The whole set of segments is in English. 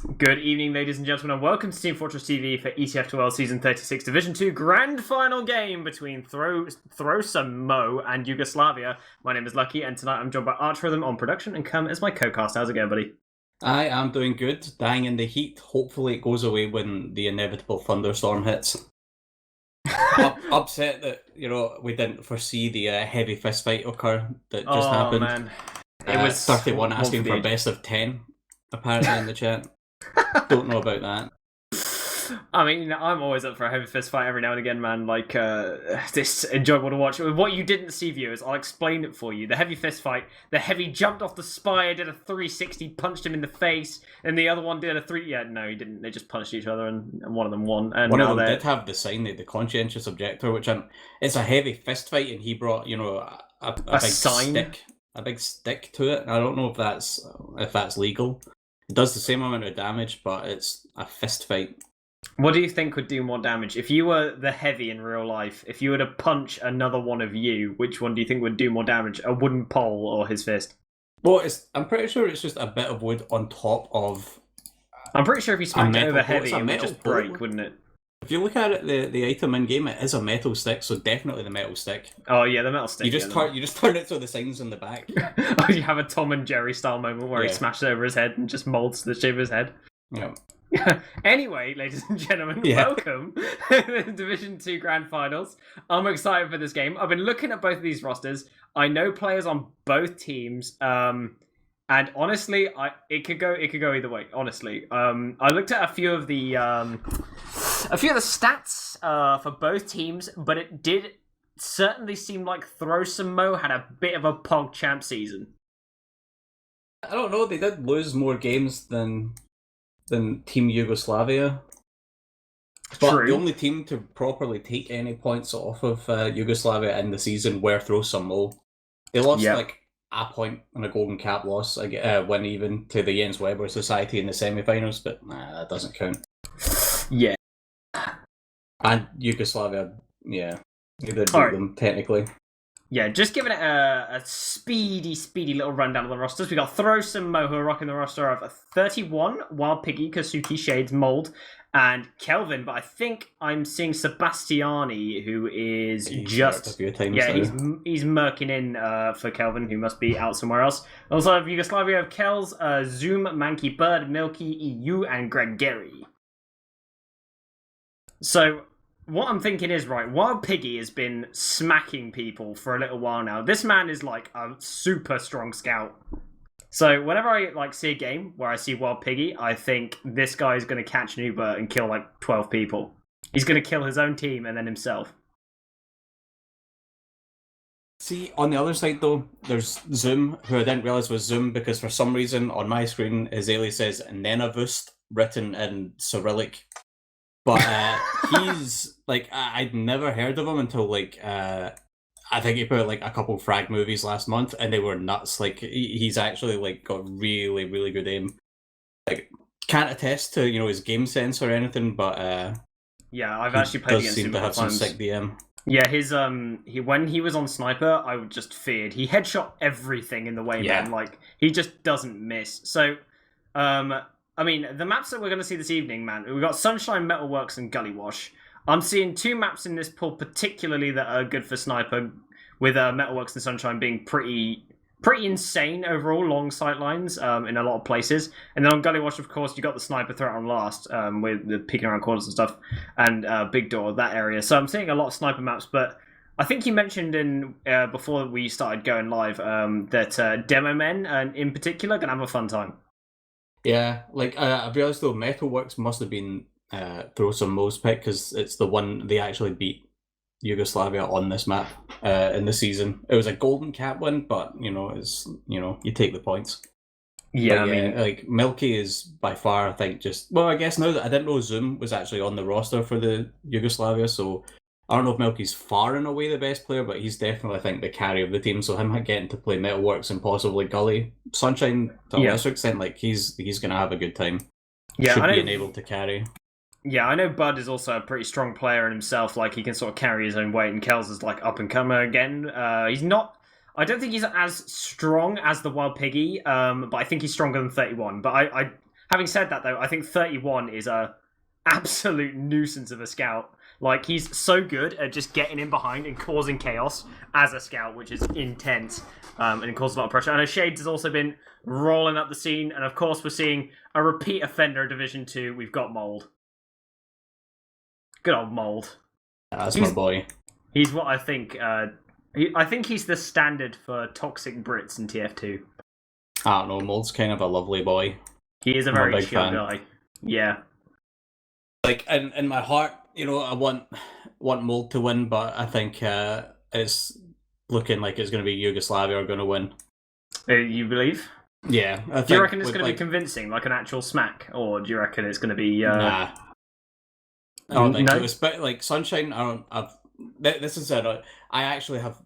Good evening, ladies and gentlemen, and welcome to Team Fortress TV for ETF2L Season 36 Division 2 Grand Final Game between Throw Some Mo and Yugoslavia. My name is Lucky, and tonight I'm joined by ArchRhythm on production and Kermit as my co-cast. How's it going, buddy? I am doing good, dying in the heat. Hopefully it goes away when the inevitable thunderstorm hits. Upset that, we didn't foresee the heavy fist fight occur that just happened. Man. It was 31 asking for best of 10, apparently, in the chat. Don't know about that. I mean, I'm always up for a heavy fist fight every now and again, man. Like, it's enjoyable to watch. What you didn't see, viewers, I'll explain it for you. The heavy fist fight, the heavy jumped off the spire, did a 360, punched him in the face, and the other one did a no, he didn't. They just punched each other, and one of them won. And one of them did have the sign, the conscientious objector, which it's a heavy fist fight, and he brought, a big sign, a big stick to it. I don't know if that's legal. It does the same amount of damage, but it's a fist fight. What do you think would do more damage? If you were the heavy in real life, if you were to punch another one of you, which one do you think would do more damage? A wooden pole or his fist? Well, I'm pretty sure it's just a bit of wood on top of... I'm pretty sure if you smacked it over heavy, it would just break, wouldn't it? If you look at it, the item in-game, it is a metal stick, so definitely the metal stick. Oh yeah, the metal stick. You just turn it so the sign's in the back. Oh, you have a Tom and Jerry style moment where he smashes over his head and just molds the shape of his head. Yeah. Anyway, ladies and gentlemen, welcome to the Division 2 Grand Finals. I'm excited for this game. I've been looking at both of these rosters. I know players on both teams, and honestly, it could go either way. Honestly, I looked at a few of the stats for both teams, but it did certainly seem like Throw Some Mo had a bit of a PogChamp season. I don't know. They did lose more games than Team Yugoslavia. But True. The only team to properly take any points off of Yugoslavia in the season were Throw Some Mo. They lost like a point on a golden cap loss, win even to the Jens Weber Society in the semi-finals, but that doesn't count. Yeah. And Yugoslavia, they did beat them technically. Yeah, just giving it a speedy little rundown of the rosters. We got Throw Some Mo, who are rocking the roster of 31, Wild Piggy, Kazuki, Shades, Mold, and Kelvin. But I think I'm seeing Sebastiani, who is he's murking in for Kelvin, who must be out somewhere else. Also, have Yugoslavia of Kells, Zoom, Manky Bird, Milky, EU, and Greg Gary. So what I'm thinking is, right, Wild Piggy has been smacking people for a little while now. This man is like a super strong scout. So whenever I see a game where I see Wild Piggy, I think this guy is going to catch an Uber and kill like 12 people. He's going to kill his own team and then himself. See, on the other side though, there's Zoom, who I didn't realise was Zoom because for some reason on my screen, Azalea says Nenavust written in Cyrillic. But he's like, I'd never heard of him until I think he put out like a couple frag movies last month, and they were nuts. Like he's actually like got really, really good aim. Like can't attest to his game sense or anything, but I've actually played against him. Does seem to have some sick DM. Yeah, his when he was on Sniper, I just feared he headshot everything in the way, man. Like he just doesn't miss. So, I mean, the maps that we're going to see this evening, man, we've got Sunshine, Metalworks, and Gully Wash. I'm seeing two maps in this pool particularly that are good for Sniper, with Metalworks and Sunshine being pretty insane overall, long sight lines in a lot of places. And then on Gully Wash, of course, you got the Sniper threat on last, with the peeking around corners and stuff, and Big Door, that area. So I'm seeing a lot of Sniper maps, but I think you mentioned before we started going live that Demo Men, in particular, are going to have a fun time. Yeah, like I realised though, Metalworks must have been Throw Some Mo's pick because it's the one they actually beat Yugoslavia on this map in the season. It was a golden cap win, but it's you take the points. Yeah, but, I mean, like Milky is by far, I think, I guess now that I didn't know Zoom was actually on the roster for the Yugoslavia, so I don't know if Milky's far and away the best player, but he's definitely, I think, the carry of the team. So him getting to play Metalworks and possibly Gully, Sunshine to a lesser extent, like he's gonna have a good time. Yeah, should be enabled to carry. Yeah, I know Bud is also a pretty strong player in himself. Like he can sort of carry his own weight, and Kells is like up and comer again. He's not. I don't think he's as strong as the Wild Piggy, but I think he's stronger than 31. But Having said that, though, I think 31 is a absolute nuisance of a scout. Like, he's so good at just getting in behind and causing chaos as a scout, which is intense, and it causes a lot of pressure. I know Shades has also been rolling up the scene, and of course we're seeing a repeat offender of Division 2. We've got Mold. Good old Mold. That's my boy. He's what I think... I think he's the standard for toxic Brits in TF2. I don't know, Mold's kind of a lovely boy. He is a very chill guy. Yeah. Like, in my heart, you know, I want Mold to win, but I think it's looking like it's going to be Yugoslavia are going to win. You believe? Yeah. Do you reckon it's going to be convincing, like an actual smack? Or do you reckon it's going to be... Nah. I don't think so. But, like, Sunshine, this is it. I actually have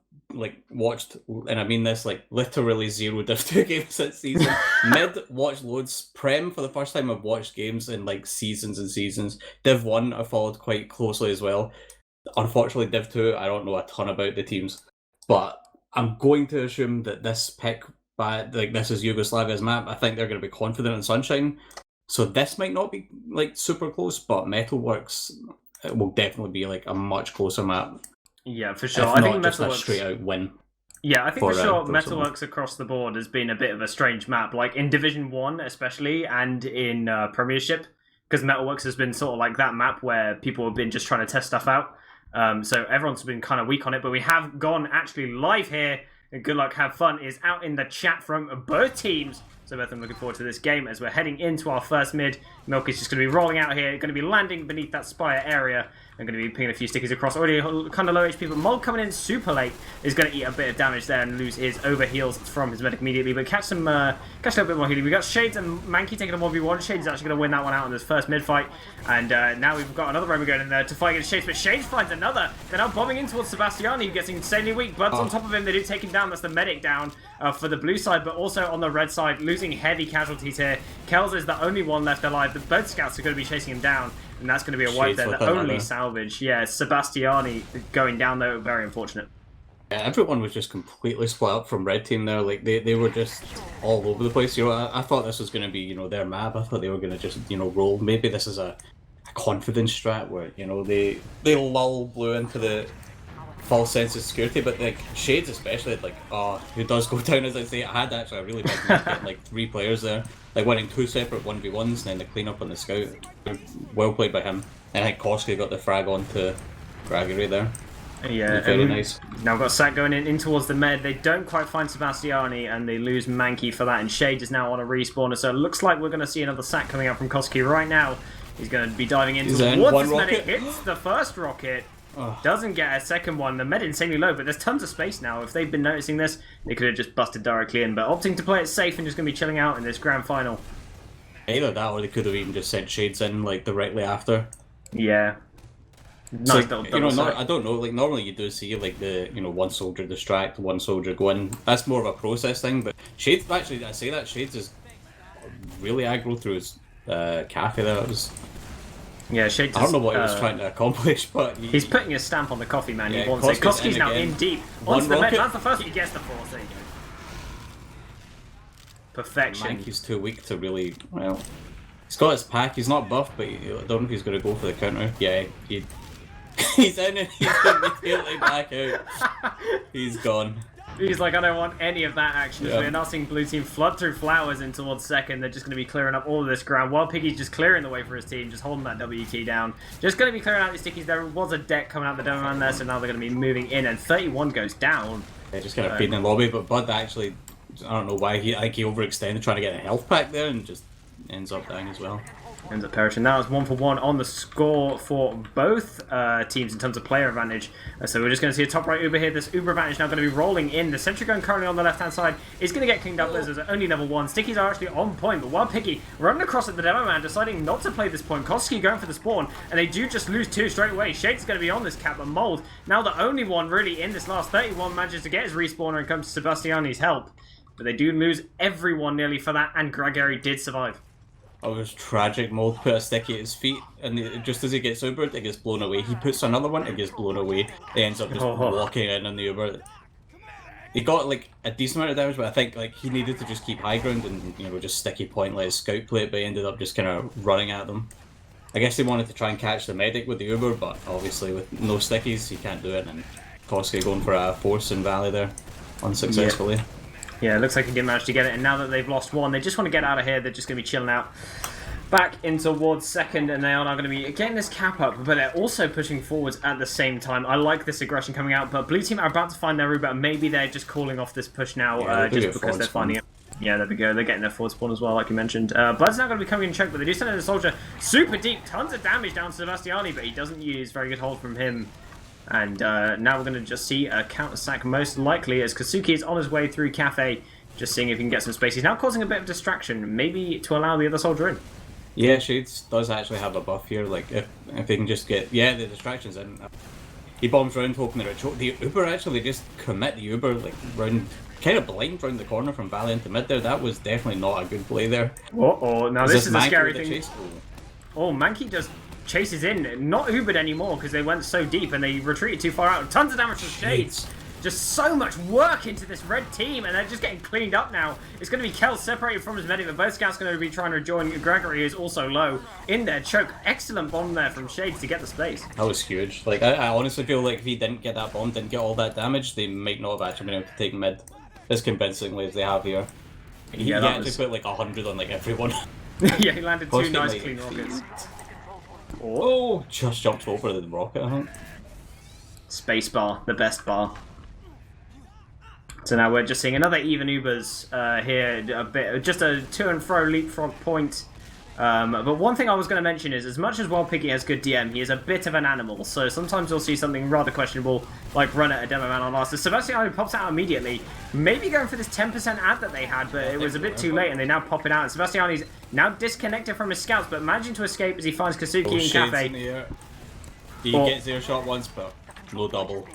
watched, and I mean this, literally 0 Div 2 games this season. Mid watched loads. Prem for the first time I've watched games in seasons and seasons. Div 1 I followed quite closely as well. Unfortunately, Div 2 I don't know a ton about the teams, but I'm going to assume that this pick by this is Yugoslavia's map. I think they're going to be confident in Sunshine, so this might not be super close, but Metalworks it will definitely be a much closer map. Yeah, for sure. I think Metalworks a straight out win. Yeah, I think for sure Metalworks across the board has been a bit of a strange map, like in Division 1 especially, and in Premiership, because Metalworks has been sort of that map where people have been just trying to test stuff out. So everyone's been kind of weak on it, but we have gone actually live here. And Good Luck, Have Fun is out in the chat from both teams. So both of them looking forward to this game as we're heading into our first mid. Milk is just going to be rolling out here, going to be landing beneath that spire area. I'm going to be pinging a few stickies across. Already kind of low HP, but Mold coming in super late is going to eat a bit of damage there and lose his overheals from his medic immediately. But catch a little bit more healing. We got Shades and Mankey taking a 1v1. Shades is actually going to win that one out in this first mid fight. And now we've got another Roman going in there to fight against Shades, but Shades finds another. They're now bombing in towards Sebastiani, who gets insanely weak. Bud's on top of him. They do take him down. That's the medic down for the blue side, but also on the red side, losing heavy casualties here. Kells is the only one left alive. Both scouts are going to be chasing him down. And that's going to be a wipe there. The only salvage. Yeah, Sebastiani going down though. Very unfortunate. Yeah, everyone was just completely split up from red team there. They were just all over the place. I thought this was going to be their map. I thought they were going to just roll. Maybe this is a confidence strat where they lull blue into the false sense of security. But Shades especially who does go down, as I say. I had actually a really big market, 3 players there. Winning 2 separate 1v1s and then the cleanup on the scout. Well played by him. And I think Korsky got the frag onto Gregory there. Yeah, very nice. Now we've got Sack going in towards the med. They don't quite find Sebastiani and they lose Mankey for that. And Shade is now on a respawner. So it looks like we're going to see another Sack coming out from Korsky right now. He's going to be diving in towards this medic. Hits the first rocket. Doesn't get a second one. The med insanely low, but there's tons of space now. If they've been noticing this, they could have just busted directly in. But opting to play it safe and just going to be chilling out in this grand final. Either that, or they could have even just sent Shades in directly after. Yeah. Nice I don't know. Normally you do see the one soldier distract, one soldier go in. That's more of a process thing. But Shades actually, I say that Shades is really aggro through his cafe there. It was. Yeah, Shades. I don't know what he was trying to accomplish, but he's putting a stamp on the coffee, man. He wants it. Koski's now in deep. Onto the med. That's the first. He gets the force. There you go. Perfection. Mankey's too weak to really. Well, he's got his pack. He's not buffed, but I don't know if he's going to go for the counter. Yeah, he's in and he's immediately back out. He's gone. He's like, I don't want any of that action. Yeah. We're now seeing blue team flood through flowers in towards second. They're just going to be clearing up all of this ground. While Piggy's just clearing the way for his team, just holding that W key down. Just going to be clearing out these stickies. There was a deck coming out the demo man there, so now they're going to be moving in, and 31 goes down. They're just kind of feeding in the lobby, but Bud actually, I don't know why, I think he overextended trying to get a health pack there and just ends up dying as well. Ends up perishing. That was 1-for-1 on the score for both teams in terms of player advantage. So we're just going to see a top right Uber here. This Uber advantage now going to be rolling in. The sentry gun currently on the left-hand side is going to get cleaned up. There's only level 1. Stickies are actually on point, but while Piggy running across at the demo man, deciding not to play this point. Koski going for the spawn, and they do just lose 2 straight away. Shade's going to be on this cap, but Mold, now the only one really in this last 31, manages to get his respawner and comes to Sebastiani's help. But they do lose everyone nearly for that, and Gregory did survive. It was tragic. Mold put a sticky at his feet, and just as he gets Ubered, it gets blown away. He puts another one, it gets blown away. He ends up just walking in on the Uber. He got like a decent amount of damage, but I think like he needed to just keep high ground and just sticky point, let his scout play it, but he ended up just kind of running at them. I guess he wanted to try and catch the medic with the Uber, but obviously with no stickies he can't do it, and Koski going for a force in Valley there, unsuccessfully. Yeah, it looks like he didn't manage to get it, and now that they've lost one, they just want to get out of here. They're just going to be chilling out. Back in towards second, and they are now going to be getting this cap up, but they're also pushing forwards at the same time. I like this aggression coming out, but blue team are about to find their Uber, and maybe they're just calling off this push now, just because they're finding it. Yeah, there we go. They're getting their forward spawn as well, like you mentioned. Blood's now going to be coming in check, but they do send in the soldier super deep, tons of damage down to Sebastiani, but he doesn't use very good hold from him. And now we're going to just see a counter-sack most likely as Kazuki is on his way through Cafe, just seeing if he can get some space. He's now causing a bit of distraction, maybe to allow the other soldier in. Yeah, Shades does actually have a buff here, like if they can just get, the distractions in. He bombs round hoping that the Uber actually just commit the Uber like round, kind of blind round the corner from Valley into mid there. That was definitely not a good play there. Uh-oh, now this is a scary thing. Oh, Mankey just chases in, not Ubered anymore because they went so deep and they retreated too far out. Tons of damage from Shades. Just so much work into this red team, and they're just getting cleaned up now. It's going to be Kel separated from his medic, but both scouts going to be trying to join Gregory, who's also low, in there. Choke. Excellent bomb there from Shades to get the space. That was huge. Like, I honestly feel like if he didn't get that bomb, didn't get all that damage, they might not have actually been able to take mid as convincingly as they have here. He actually put like 100 on like everyone. Yeah, he landed two nice clean rockets. Oh, just jumped over the rocket, I think. Space bar, the best bar. So now we're just seeing another even Ubers here, a bit, just a to and fro leapfrog point. But one thing I was going to mention is, as much as Wild Piggy has good DM, he is a bit of an animal. So sometimes you'll see something rather questionable, like run at a demo man on last. So Sebastiano pops out immediately, maybe going for this 10% ad that they had, but it was a bit too late, and they now pop it out. And Sebastiani's now disconnected from his scouts, but managing to escape as he finds Kazuki and Cafe. He gets their shot once, but no double.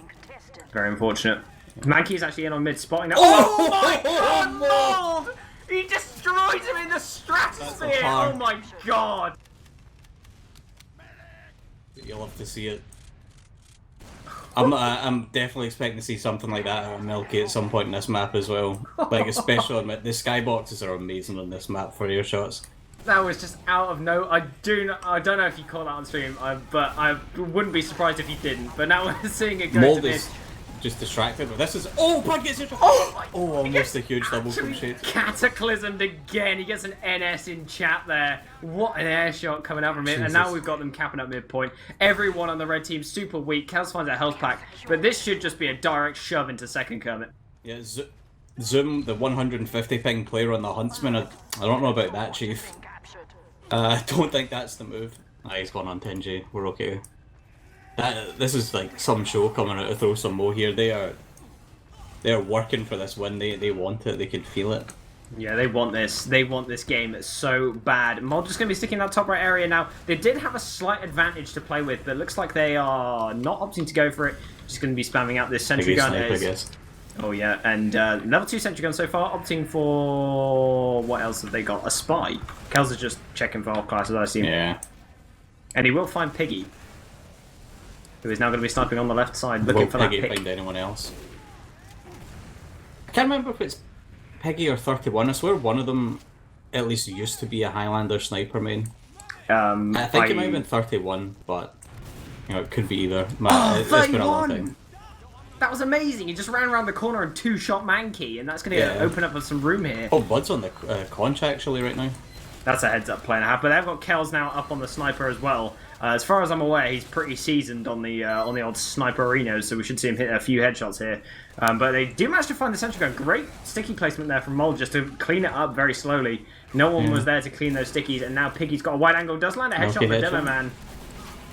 Very unfortunate. Mankey's actually in on mid spotting now. Oh my god, Mold! He destroys him in the stratosphere! Oh my god! You'll have to see it. I'm definitely expecting to see something like that out of Milky at some point in this map as well. Like, especially on the skyboxes are amazing on this map for air shots. That was just out of no. I don't know if you call that on stream, but I wouldn't be surprised if you didn't. But now we're seeing it go to mid. Just distracted, but this is Bud gets it. Almost a huge double from Shades. Cataclysmed again. He gets an NS in chat there. What an air shot coming out from it. And now we've got them capping up midpoint. Everyone on the red team super weak. Kels finds a health pack, but this should just be a direct shove into second Kermit. Yeah, Zoom, the 150 ping player on the Huntsman. I don't know about that, Chief. I don't think that's the move. He's gone on 10G. We're okay. This is like some show coming out to throw some more here. They're working for this win. They want it. They can feel it. Yeah, they want this. They want this game so bad. Mod just going to be sticking in that top right area now. They did have a slight advantage to play with, but it looks like they are not opting to go for it. Just going to be spamming out this sentry gun. I guess. Oh yeah, and level 2 sentry gun so far, opting for... What else have they got? A spy. Kels is just checking for off classes, I assume. Yeah. And he will find Piggy, who is now going to be sniping on the left side, looking for Peggy that pick. Find anyone else? I can't remember if it's Peggy or 31. I swear one of them at least used to be a Highlander sniper main. I think it might have been 31, but it could be either. It's been a long time. That was amazing. He just ran around the corner and two-shot Mankey, and that's going to open up some room here. Oh, Bud's on the conch actually right now. That's a heads-up play and a half, but they've got Kels now up on the sniper as well. As far as I'm aware, he's pretty seasoned on the old sniper arenas, so we should see him hit a few headshots here. But they do manage to find the sentry gun. Great sticky placement there from Mold just to clean it up very slowly. No one was there to clean those stickies, and now Piggy's got a wide angle. Does land a headshot on the demo man.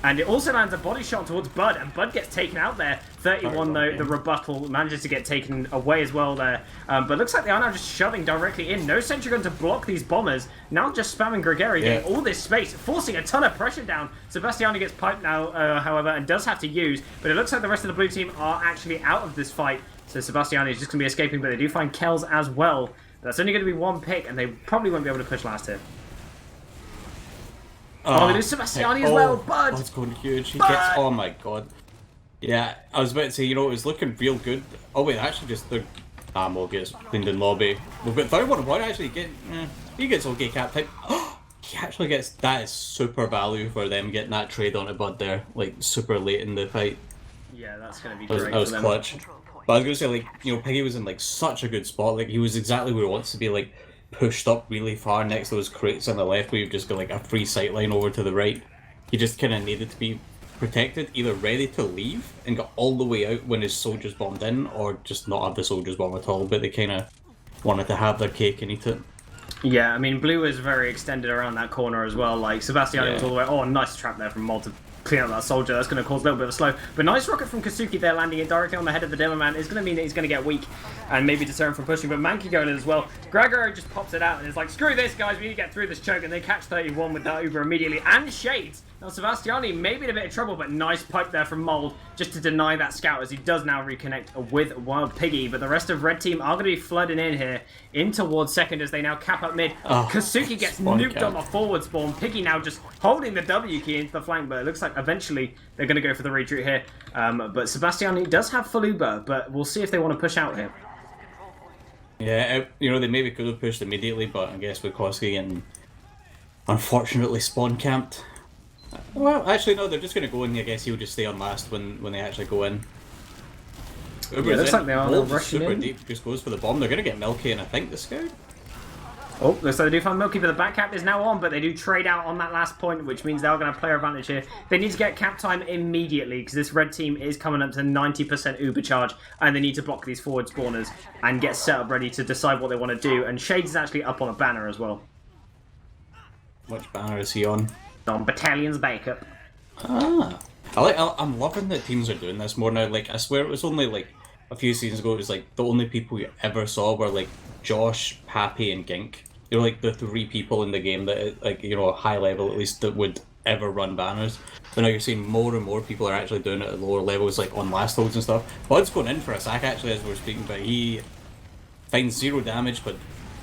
And it also lands a body shot towards Bud, and Bud gets taken out there. 31, though, the rebuttal manages to get taken away as well there. But looks like they are now just shoving directly in. No sentry gun to block these bombers. Now just spamming Gregori, getting all this space, forcing a ton of pressure down. Sebastiani gets piped now, however, and does have to use. But it looks like the rest of the blue team are actually out of this fight. So Sebastiani is just going to be escaping, but they do find Kels as well. That's only going to be one pick, and they probably won't be able to push last hit. Oh, they do Sebastiani as well, Bud! Bud's going huge. He gets... Oh my god. Yeah, I was about to say, it was looking real good. Oh wait, actually they're Ammo gets cleaned in lobby. We've got third one actually he gets okay cap type. He actually gets, that is super value for them getting that trade on a Bud there, like super late in the fight. Yeah, that's gonna be great. That was clutch. But I was gonna say, like, you know, Piggy was in like such a good spot. Like he was exactly where he wants to be, like pushed up really far next to those crates on the left where you've just got like a free sight line over to the right. He just kinda needed to be protected, either ready to leave and got all the way out when his soldiers bombed in, or just not have the soldiers bomb at all, but they kinda wanted to have their cake and eat it. Yeah, I mean, blue was very extended around that corner as well. Like, Sebastiani was all the way... Oh, nice trap there from Malt to clean up that soldier. That's going to cause a little bit of a slow. But nice rocket from Kasuki there, landing it directly on the head of the demo man. Is going to mean that he's going to get weak and maybe deter him from pushing. But Mankey going in as well. Gregory just pops it out and is like, screw this, guys. We need to get through this choke. And they catch 31 with that Uber immediately. And Shades. Now, Sebastiani may be in a bit of trouble, but nice pipe there from Mold just to deny that scout as he does now reconnect with Wild Piggy. But the rest of Red Team are going to be flooding in here, in towards second as they now cap up mid. Kasuki gets nuked on the forward spawn. Piggy now just holding the W key into the flank, but it looks like eventually they're going to go for the retreat here. But Sebastiani does have full Uber, but we'll see if they want to push out here. Yeah, you know, they maybe could have pushed immediately, but I guess with Koski and unfortunately spawn camped. Well, actually, no, they're just going to go in. I guess he'll just stay on last when they actually go in. Uber's yeah, looks like they are rushing super in. Deep, just goes for the bomb. They're going to get Milky and I think the scout. Oh, looks like they do find Milky, but the back cap is now on, but they do trade out on that last point, which means they are going to have player advantage here. They need to get cap time immediately, because this red team is coming up to 90% Uber charge, and they need to block these forward spawners and get set up ready to decide what they want to do. And Shades is actually up on a banner as well. Which banner is he on? On Battalion's backup. I'm loving that teams are doing this more now. Like, I swear it was only like a few seasons ago, it was like the only people you ever saw were like Josh, Pappy, and Gink. They're like the three people in the game that, like, you know, high level at least, that would ever run banners. But now you're seeing more and more people are actually doing it at lower levels, like on last holds and stuff. Bud's going in for a sack actually as we're speaking, but he finds 0 damage, but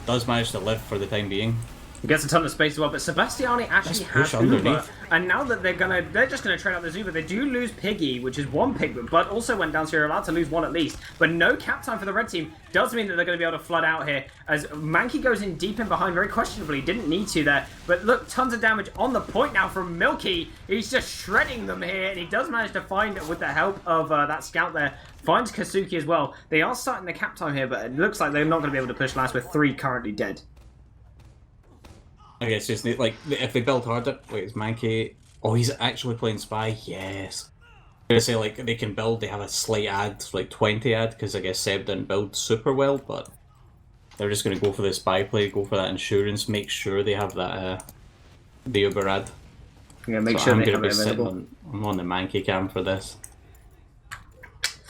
does manage to live for the time being. He gets a ton of space as well, but Sebastiani actually has Uber, and now that they're just gonna trade out this Uber. They do lose Piggy, which is 1 pig, but also went down, so you're allowed to lose 1 at least. But no cap time for the red team does mean that they're gonna be able to flood out here as Mankey goes in deep in behind, very questionably. Didn't need to there, but look, tons of damage on the point now from Milky. He's just shredding them here, and he does manage to find, with the help of that scout there, finds Kasuki as well. They are starting the cap time here, but it looks like they're not gonna be able to push last with 3 currently dead. I guess just like if they build harder. Wait, is Mankey? Oh, he's actually playing Spy. Yes. I'm gonna say like they can build. They have a slight ad, like 20 ad, because I guess Seb didn't build super well, but they're just gonna go for the Spy play, go for that insurance, make sure they have that the Uber ad. Yeah, make sure they have it available. I'm on the Mankey cam for this.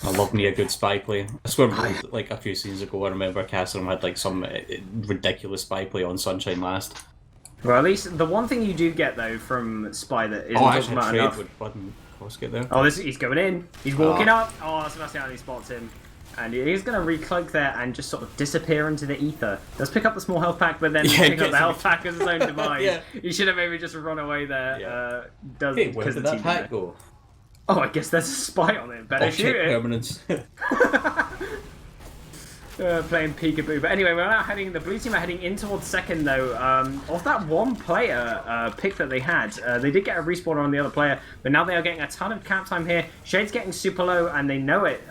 I love me a good spy play. I swear, like a few seasons ago, I remember Castleman had like some ridiculous spy play on Sunshine last. Well, at least the one thing you do get though from Spy that isn't talking about enough. With Button Koski there. Oh, he's going in. He's walking up. Oh, Sebastiani spots him, and he's going to recloak there and just sort of disappear into the ether. Does pick up the small health pack, but then pick up the health pack as his own demise. Yeah. He should have maybe just run away there. Yeah. Hey, where did that pack go? Oh, I guess there's a spy on it. Better shoot it. Permanence. Playing peekaboo. But anyway, we're now heading. The blue team are heading in towards second, though. Of that one player pick that they had, they did get a respawner on the other player, but now they are getting a ton of cap time here. Shade's getting super low, and they know it.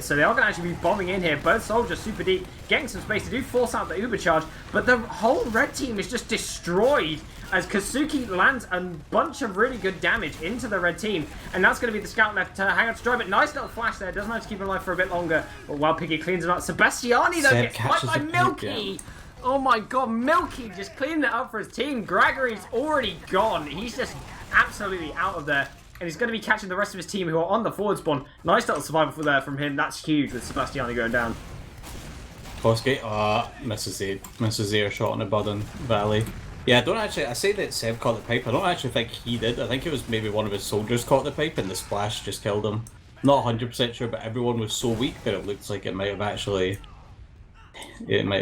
So they are going to actually be bombing in here. Both soldiers super deep, getting some space to do force out the Uber charge, but the whole red team is just destroyed as Kasuki lands a bunch of really good damage into the red team. And that's going to be the scout left to hang out to dry. But nice little flash there. Does manage to keep him alive for a bit longer. But while Piggy cleans him up, Sebastiani, though, gets wiped by Milky. Yeah. Oh my god, Milky just cleaning it up for his team. Gregory's already gone. He's just absolutely out of there. And he's going to be catching the rest of his team who are on the forward spawn. Nice little survival there from him. That's huge with Sebastiani going down. Koski, misses the air shot on the Budden Valley. Yeah, I say that Seb caught the pipe. I don't actually think he did. I think it was maybe one of his soldiers caught the pipe and the splash just killed him. Not 100% sure, but everyone was so weak that it looked like it might have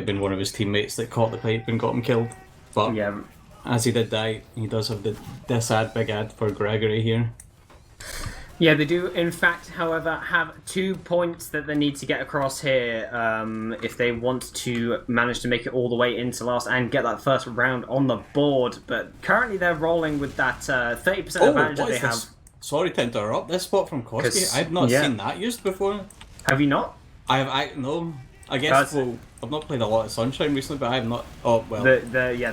been one of his teammates that caught the pipe and got him killed. But yeah, as he did die, he does have this big ad for Gregory here. Yeah, they do, in fact, however, have 2 points that they need to get across here if they want to manage to make it all the way into last and get that first round on the board. But currently they're rolling with that 30% advantage that they have. Sorry to interrupt. This spot from Koski, I've not seen that used before. Have you not? No. I guess I've not played a lot of Sunshine recently, but I have not. Oh well. The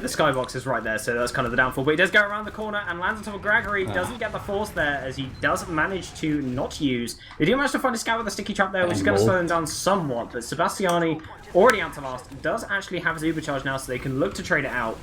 skybox is right there, so that's kind of the downfall. But he does go around the corner and lands on top of Gregory. Doesn't get the force there as he does manage to not use. They do manage to find a scout with a sticky trap there, which is going to slow them down somewhat. But Sebastiani, already out to last, does actually have his Uber charge now, so they can look to trade it out.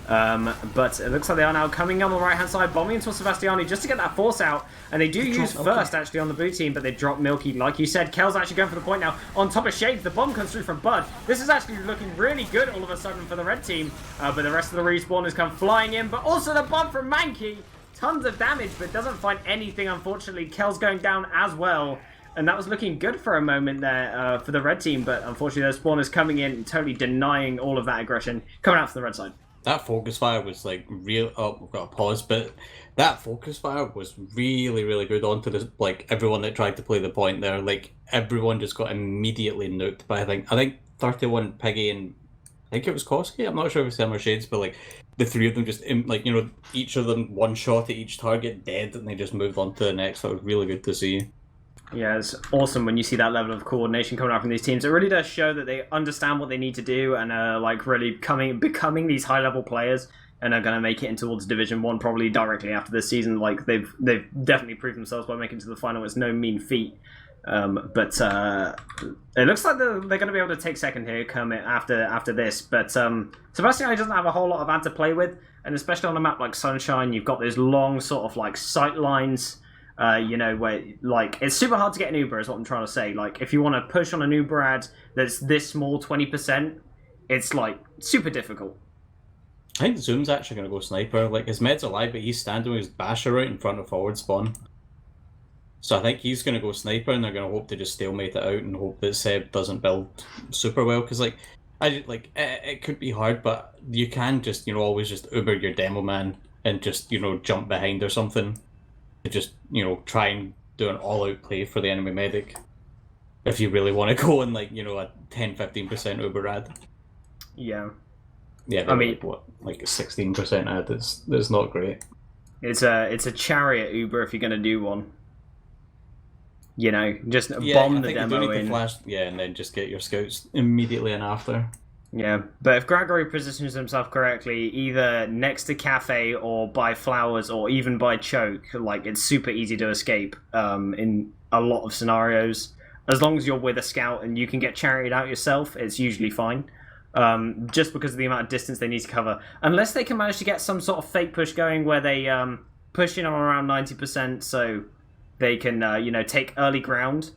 But it looks like they are now coming on the right-hand side, bombing into Sebastiani just to get that force out. And they do use first, actually, on the blue team, but they drop Milky. Like you said, Kel's actually going for the point now. On top of Shades, the bomb comes through from Bud. This is actually looking really good all of a sudden for the red team. But the rest of the respawners come flying in. But also the bomb from Mankey. Tons of damage, but doesn't find anything, unfortunately. Kel's going down as well. And that was looking good for a moment there for the red team. But unfortunately, those spawners coming in, totally denying all of that aggression coming out from the red side. That focus fire was like real. Oh, we've got to pause, but that focus fire was really, really good onto the everyone that tried to play the point there. Like everyone just got immediately nuked by I think 31 Piggy and I think it was Koski. I'm not sure if it's him or Shades, but like the three of them just each of them one shot at each target dead, and they just moved on to the next. That was really good to see. Yeah, it's awesome when you see that level of coordination coming out from these teams. It really does show that they understand what they need to do and are really becoming these high-level players and are going to make it in towards Division 1 probably directly after this season. Like they've definitely proved themselves by making it to the final. It's no mean feat. But it looks like they're going to be able to take second here, Kermit, after this. But Sebastian doesn't have a whole lot of ad to play with, and especially on a map like Sunshine, you've got those long sort of sight lines. Where it's super hard to get an Uber is what I'm trying to say. Like if you want to push on an Uber ad that's this small, 20%, it's super difficult. I think Zoom's actually going to go sniper. Like his med's alive, but he's standing with his basher right in front of forward spawn. So I think he's going to go sniper, and they're going to hope to just stalemate it out and hope that Seb doesn't build super well. Because it could be hard, but you can just always just Uber your demo man and just jump behind or something. Just try and do an all-out play for the enemy medic if you really want to go in a 10-15% Uber ad. Yeah, I mean what 16% ad is not great. It's a chariot Uber if you're going to do one. Just bomb the demo in. Flash, and then just get your scouts immediately in after. Yeah, but if Gregory positions himself correctly, either next to Cafe or by Flowers or even by Choke, it's super easy to escape in a lot of scenarios. As long as you're with a scout and you can get charioted out yourself, it's usually fine. Just because of the amount of distance they need to cover. Unless they can manage to get some sort of fake push going where they push in on around 90% so they can, take early ground.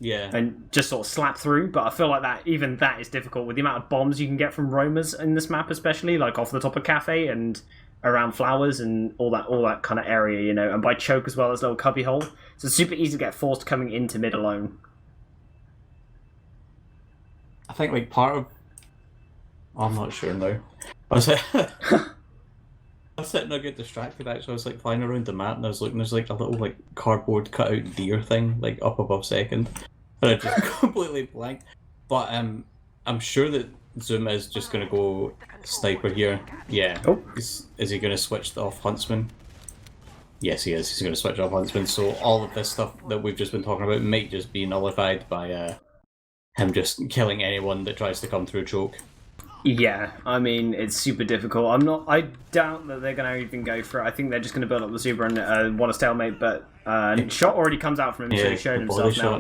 Yeah. And just sort of slap through, but I feel like that is difficult with the amount of bombs you can get from roamers in this map, especially off the top of Cafe and around Flowers and all that kind of area, and by Choke as well as little cubby hole. So it's super easy to get forced coming into mid alone. I think I'm not sure now. I was sitting there, get distracted actually. I was flying around the map and I was looking, there's a little cardboard cutout deer thing up above second. And I just completely blanked. But I'm sure that Zoom is just gonna go sniper here. Yeah. Oh. Is he gonna switch off Huntsman? Yes he is, he's gonna switch off Huntsman, so all of this stuff that we've just been talking about might just be nullified by him just killing anyone that tries to come through Choke. Yeah, I mean, it's super difficult. I doubt that they're going to even go for it. I think they're just going to build up the super and want a stalemate, but shot already comes out from him, so he showed himself now.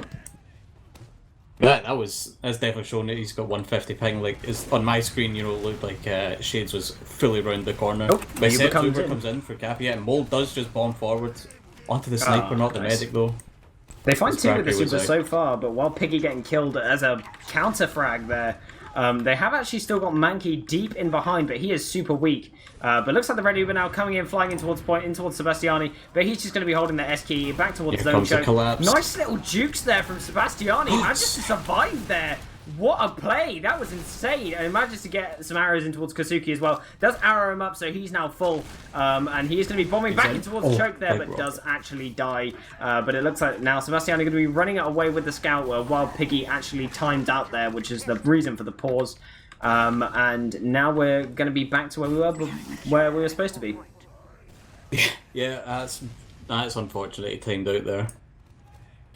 Yeah, that's definitely shown that he's got 150 ping. It's on my screen, it looked like Shades was fully round the corner. Oh, but Uber comes in for Cappy. Yeah, Mold does just bomb forward onto the sniper, not the medic though. They find two with the super so far, but while Piggy getting killed as a counter frag there, they have actually still got Mankey deep in behind, but he is super weak. But looks like the Red Uber now coming in, flying in towards point, in towards Sebastiani. But he's just going to be holding the S key back towards Zone Choke. Nice little jukes there from Sebastiani. Managed to survive there What a play! That was insane. And he manages to get some arrows in towards Kazuki as well. Does arrow him up, so he's now full. And he is going to be bombing back in towards the choke there, but does actually die. But it looks like now Sebastiani going to be running it away with the scout, while Piggy actually timed out there, which is the reason for the pause. And now we're going to be back to where we were supposed to be. Yeah, that's unfortunate. He timed out there.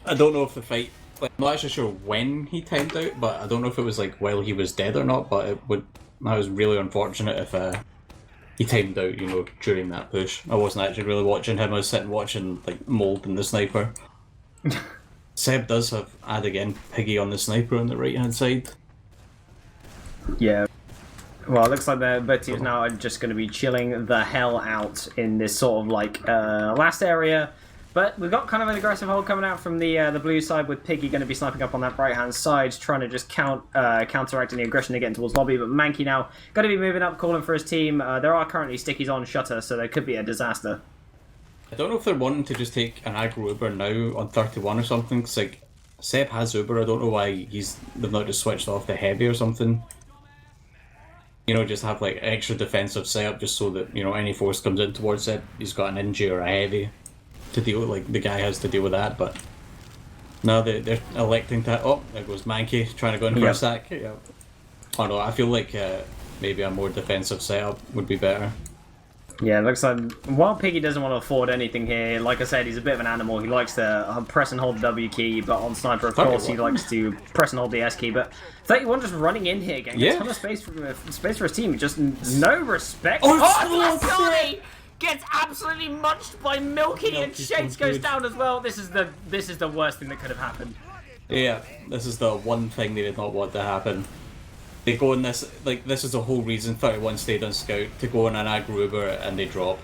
I don't know if the fight. Like, I'm not actually sure when he timed out, but I don't know if it was like while he was dead or not. But that was really unfortunate if he timed out, you know, during that push. I wasn't actually really watching him. I was sitting watching like Mold and the sniper. Seb does add again Piggy on the sniper on the right hand side. Yeah. Well, it looks like both teams now are just going to be chilling the hell out in this sort of like last area. But we've got kind of an aggressive hold coming out from the blue side, with Piggy going to be sniping up on that right-hand side, trying to just counteract any aggression they're getting towards lobby. But Mankey now going to be moving up, calling for his team. There are currently stickies on Shutter, so there could be a disaster. I don't know if they're wanting to just take an aggro Uber now on 31 or something, because like, Seb has Uber. I don't know why they've not just switched off the heavy or something. You know, just have like extra defensive setup just so that, you know, any force comes in towards it, he's got an Inji or a heavy to deal with, like the guy has to deal with that. But now they're electing to. Oh, there goes Mankey trying to go in for a sack. Yeah. Oh no, I feel like maybe a more defensive setup would be better. Yeah, it looks like while Piggy doesn't want to afford anything here, like I said, he's a bit of an animal. He likes to press and hold the W key, but on Sniper, of course, he likes to press and hold the S key. But 31 just running in here, getting a ton of space for his team. Just no respect. Oh, gets absolutely munched by Milky, and Shades goes down as well. This is the worst thing that could have happened. Yeah, this is the one thing they did not want to happen. They go in this, like, this is the whole reason 31 stayed on Scout, to go on an aggro Uber and they drop.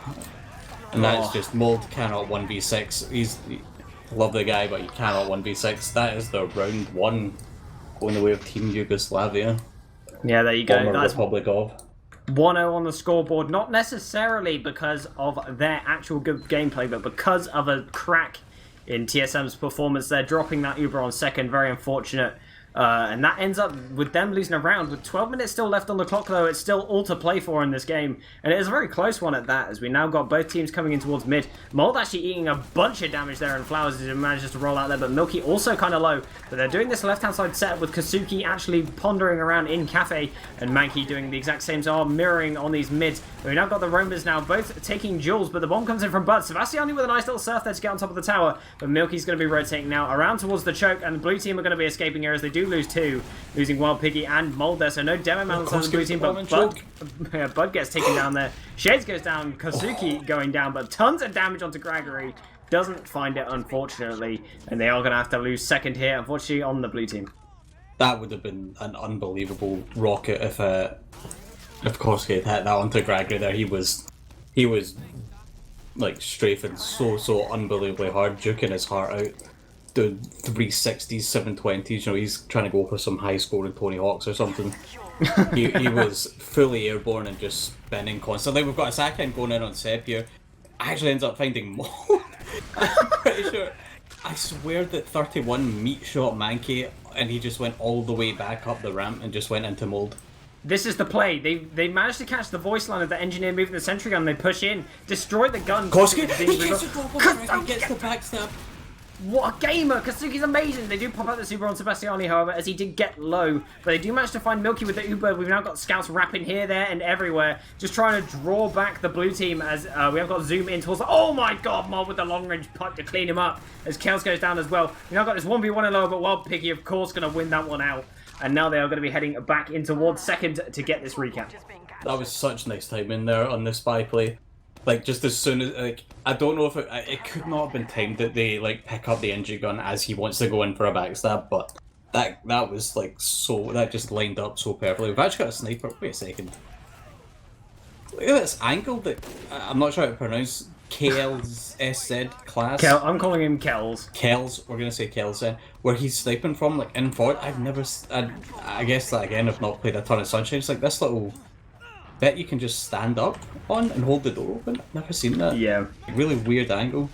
And that's just, Mold cannot 1v6. Love the guy, but he cannot 1v6. That is the round one going the way of Team Yugoslavia. Yeah, there you go. That's Republic of. 1-0 on the scoreboard, not necessarily because of their actual good gameplay, but because of a crack in TSM's performance. They're dropping that Uber on second, very unfortunate. And that ends up with them losing a round. With 12 minutes still left on the clock, though, it's still all to play for in this game. And it is a very close one at that, as we now got both teams coming in towards mid. Mold actually eating a bunch of damage there, and Flowers manages to roll out there, but Milky also kind of low. But they're doing this left-hand side setup with Kazuki actually pondering around in Cafe, and Mankey doing the exact same, so mirroring on these mids. We've now got the Roamers now both taking duels, but the bomb comes in from Bud. Sebastiani with a nice little surf there to get on top of the tower, but Milky's going to be rotating now around towards the choke, and the blue team are going to be escaping here as they do lose two, losing Wild Piggy and Mold there, so no demo mounts on the blue team, but Bud gets taken down there. Shades goes down, Kazuki going down, but tons of damage onto Gregory. Doesn't find it, unfortunately, and they are going to have to lose second here, unfortunately, on the blue team. That would have been an unbelievable rocket if Korsky had hit that onto Gregory there. He was like strafing so unbelievably hard, juking his heart out. Doing 360s, 720s, you know, he's trying to go for some high scoring Tony Hawks or something. he was fully airborne and just spinning constantly. We've got a second going in on Seb here. Actually ends up finding Mold. I'm pretty sure. I swear that 31 meat shot Mankey and he just went all the way back up the ramp and just went into Mold. This is the play. They managed to catch the voice line of the engineer moving the sentry gun. They push in, destroy the gun. Korsky, he gets the drop on, he gets the backstab. What a gamer! Kazuki's amazing! They do pop out the super on Sebastiani, however, as he did get low. But they do manage to find Milky with the Uber. We've now got scouts wrapping here, there, and everywhere. Just trying to draw back the blue team as we have got zoom in towards... Oh my god, Mob with the long-range putt to clean him up as Kels goes down as well. We've now got this 1v1 in low, but Wild Piggy, of course, going to win that one out. And now they are going to be heading back in towards second to get this recap. That was such nice timing there on the spy play. Like, just as soon as, like, I don't know if it could not have been timed that they, like, pick up the NG gun as he wants to go in for a backstab, but that was, like, that just lined up so perfectly. We've actually got a sniper. Wait a second. Look at this angle that, I'm not sure how to pronounce, Kel's SZ class. I'm calling him Kells. Kells, we're going to say Kells then, where he's sniping from, like, in forward. I guess that, again, I've not played a ton of Sunshine. It's like this little... bet you can just stand up on and hold the door open. I've never seen that. Yeah. Really weird angle.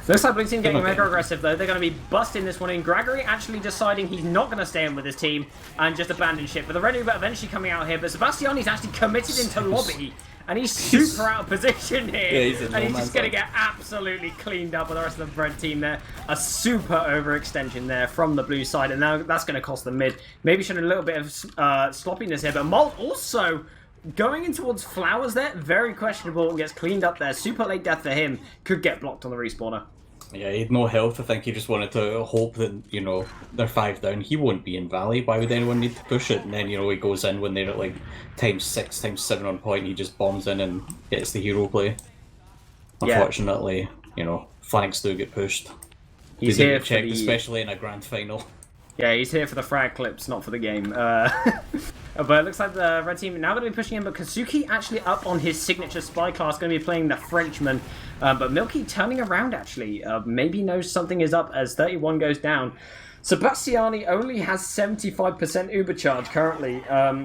Looks like blue team getting mega aggressive though. They're going to be busting this one in. Gregory actually deciding he's not going to stay in with his team and just abandon ship. But the red Uber eventually coming out here. But Sebastiani's actually committed into lobby. And he's super out of position here. And he's just going to get absolutely cleaned up with the rest of the red team there. A super overextension there from the blue side. And now that's going to cost them mid. Maybe showing a little bit of sloppiness here. But Molt also going in towards Flowers there. Very questionable and gets cleaned up there. Super late death for him. Could get blocked on the respawner. Yeah, he had no health. I think he just wanted to hope that, you know, they're 5 down. He won't be in Valley. Why would anyone need to push it? And then, you know, he goes in when they're at like ×6, ×7 on point. He just bombs in and gets the hero play. Unfortunately, you know, flanks do get pushed. He's here checked, especially in a grand final. Yeah, he's here for the frag clips, not for the game. But it looks like the red team now going to be pushing him, but Kazuki actually up on his signature spy class, going to be playing the Frenchman. But Milky turning around, actually. Maybe knows something is up as 31 goes down. Sebastiani only has 75% Uber charge currently,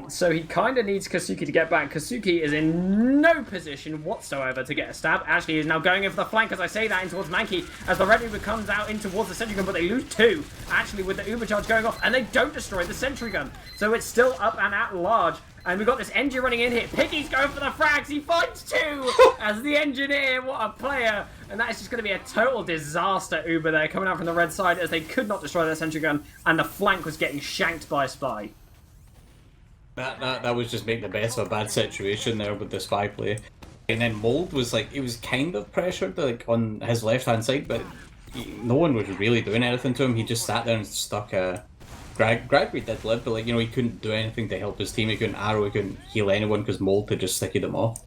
so he kind of needs Kazuki to get back. Kazuki is in no position whatsoever to get a stab. Actually, is now going in for the flank, as I say that, in towards Mankey, as the red Uber comes out in towards the sentry gun, but they lose 2, actually, with the Uber charge going off, and they don't destroy the sentry gun. So it's still up and at large. And we've got this engine running in here. Piggy's going for the frags. He finds 2 as the engineer. What a player. And that is just going to be a total disaster Uber there coming out from the red side as they could not destroy their sentry gun. And the flank was getting shanked by a spy. That was just making the best of a bad situation there with the spy play. And then Mold was like, he was kind of pressured like on his left-hand side, but no one was really doing anything to him. He just sat there and stuck a... Gregory did live, but like, you know, he couldn't do anything to help his team. He couldn't arrow, he couldn't heal anyone because Mold had just sticky them off.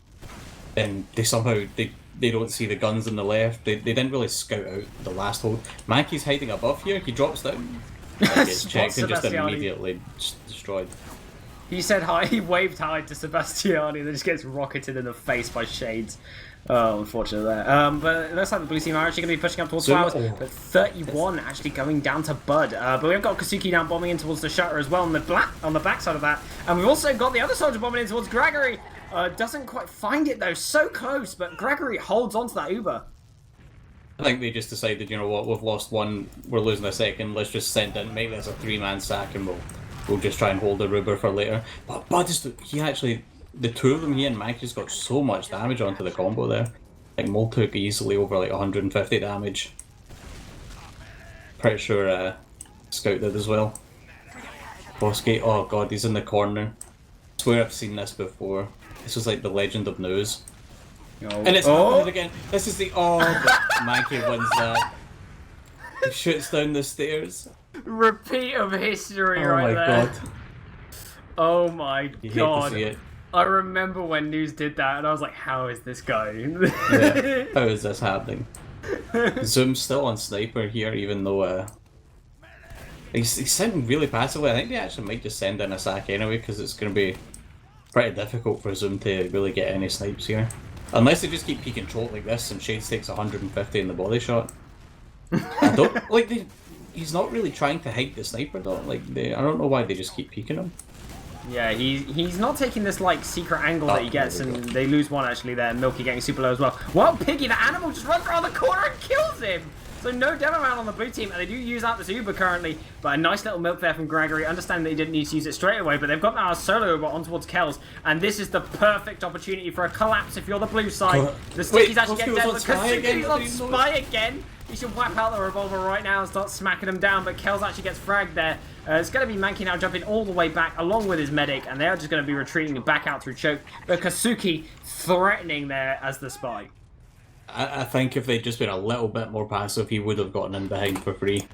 And they somehow, they don't see the guns on the left. They didn't really scout out the last hold. Mankey's hiding above here. He drops down. Gets checked and just immediately destroyed. He said hi, he waved hi to Sebastiani and then just gets rocketed in the face by Shades. Oh, unfortunate there. But it looks like the blue team are actually going to be pushing up towards Flowers. But 31 actually going down to Bud. But we've got Kazuki down bombing in towards the Shutter as well on the back side of that. And we've also got the other soldier bombing in towards Gregory. Doesn't quite find it though. So close, but Gregory holds onto that Uber. I think they just decided, you know what, we've lost 1, we're losing a second. Let's just send in, make this a 3-man sack, and we'll just try and hold the Uber for later. But Bud he actually. The 2 of them, he and Mike, just got so much damage onto the combo there. Like, Mole took easily over like 150 damage. Pretty sure Scout did as well. Bosky, oh god, he's in the corner. I swear I've seen this before. This was like the Legend of News. And it's happening again. This is the... Oh, but Mikey wins that. He shoots down the stairs. Repeat of history right there. Oh my god. You hate to see it. I remember when News did that, and I was like, how is this going? Yeah. How is this happening? Zoom's still on Sniper here, even though he's sending really passively. I think they actually might just send in a sack anyway, because it's going to be pretty difficult for Zoom to really get any snipes here. Unless they just keep peeking troll like this, and Shades takes 150 in the body shot. I don't... Like, he's not really trying to hide the sniper, though. Like, I don't know why they just keep peeking him. Yeah, he's not taking this like secret angle that he gets, and they lose 1 actually there. Milky getting super low as well. Well, Piggy, the animal, just runs around the corner and kills him. So no demo round on the blue team, and they do use out this Uber currently, but a nice little milk there from Gregory. Understand that he didn't need to use it straight away, but they've got now a solo Uber on towards Kells, and this is the perfect opportunity for a collapse if you're the blue side. The Stickies actually get dead, but Kazuki's on spy again. He should whap out the revolver right now and start smacking them down, but Kells actually gets fragged there. It's going to be Mankey now jumping all the way back along with his medic, and they're just going to be retreating back out through choke. But Kazuki threatening there as the spy. I think if they'd just been a little bit more passive, he would have gotten in behind for free.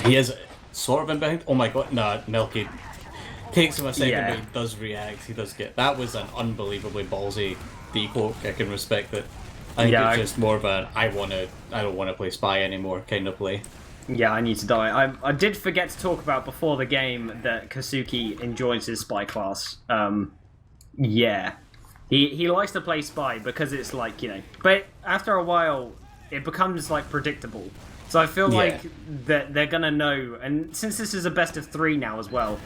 He is sort of in behind. Oh my god, nah, Milky takes him a second, but he does react. He does get... That was an unbelievably ballsy decloak. I can respect it. I think it's just more of a I don't want to play spy anymore kind of play. Yeah, I need to die. I did forget to talk about before the game that Kazuki enjoys his spy class. Yeah. He likes to play spy because it's like, you know... But after a while, it becomes, like, predictable. So I feel like that they're going to know... And since this is a best of 3 now as well,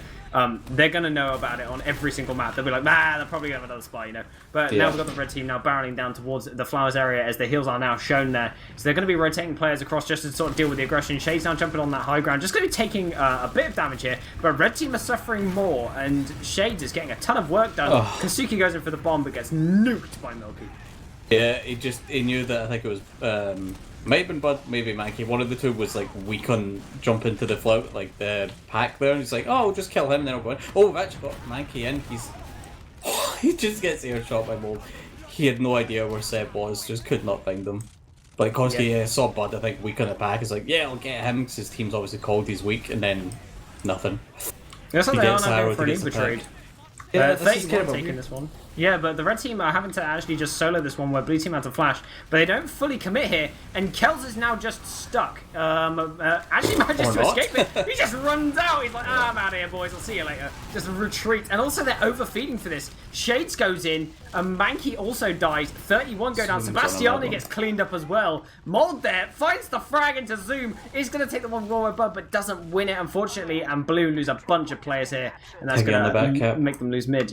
they're going to know about it on every single map. They'll be like, they're probably going to have another spy, you know. But now we've got the red team now barreling down towards the flowers area as the heals are now shown there. So they're going to be rotating players across just to sort of deal with the aggression. Shade's now jumping on that high ground, just going to be taking a bit of damage here. But red team are suffering more, and Shades is getting a ton of work done. Kansuki goes in for the bomb, but gets nuked by Milky. Yeah, he knew that. I think it was might have been Bud, maybe Mankey. One of the two was like weak on jump into the float, like the pack there, and he's like, "Oh, we'll just kill him." And then I'll go in. Oh, we've actually got Mankey in. He just gets air shot by Mold. He had no idea where Seb was, just could not find him. But because he saw Bud, I think weak on the pack, he's like, "Yeah, I'll get him," because his team's obviously called he's weak, and then nothing. That's what they are now going for an Uber trade. Yeah, 31 taking this one. Yeah, but the red team are having to actually just solo this one where blue team had to flash, but they don't fully commit here, and Kells is now just stuck. Actually manages to escape it. He just runs out. He's like, I'm out of here, boys. I'll see you later. Just retreat. And also they're overfeeding for this. Shades goes in, and Mankey also dies. 31 go down. Sebastiani gets cleaned up as well. Mold there finds the frag into Zoom. Is going to take the one raw above, but doesn't win it, unfortunately, and blue lose a bunch of players here, and that's going to make them lose mid,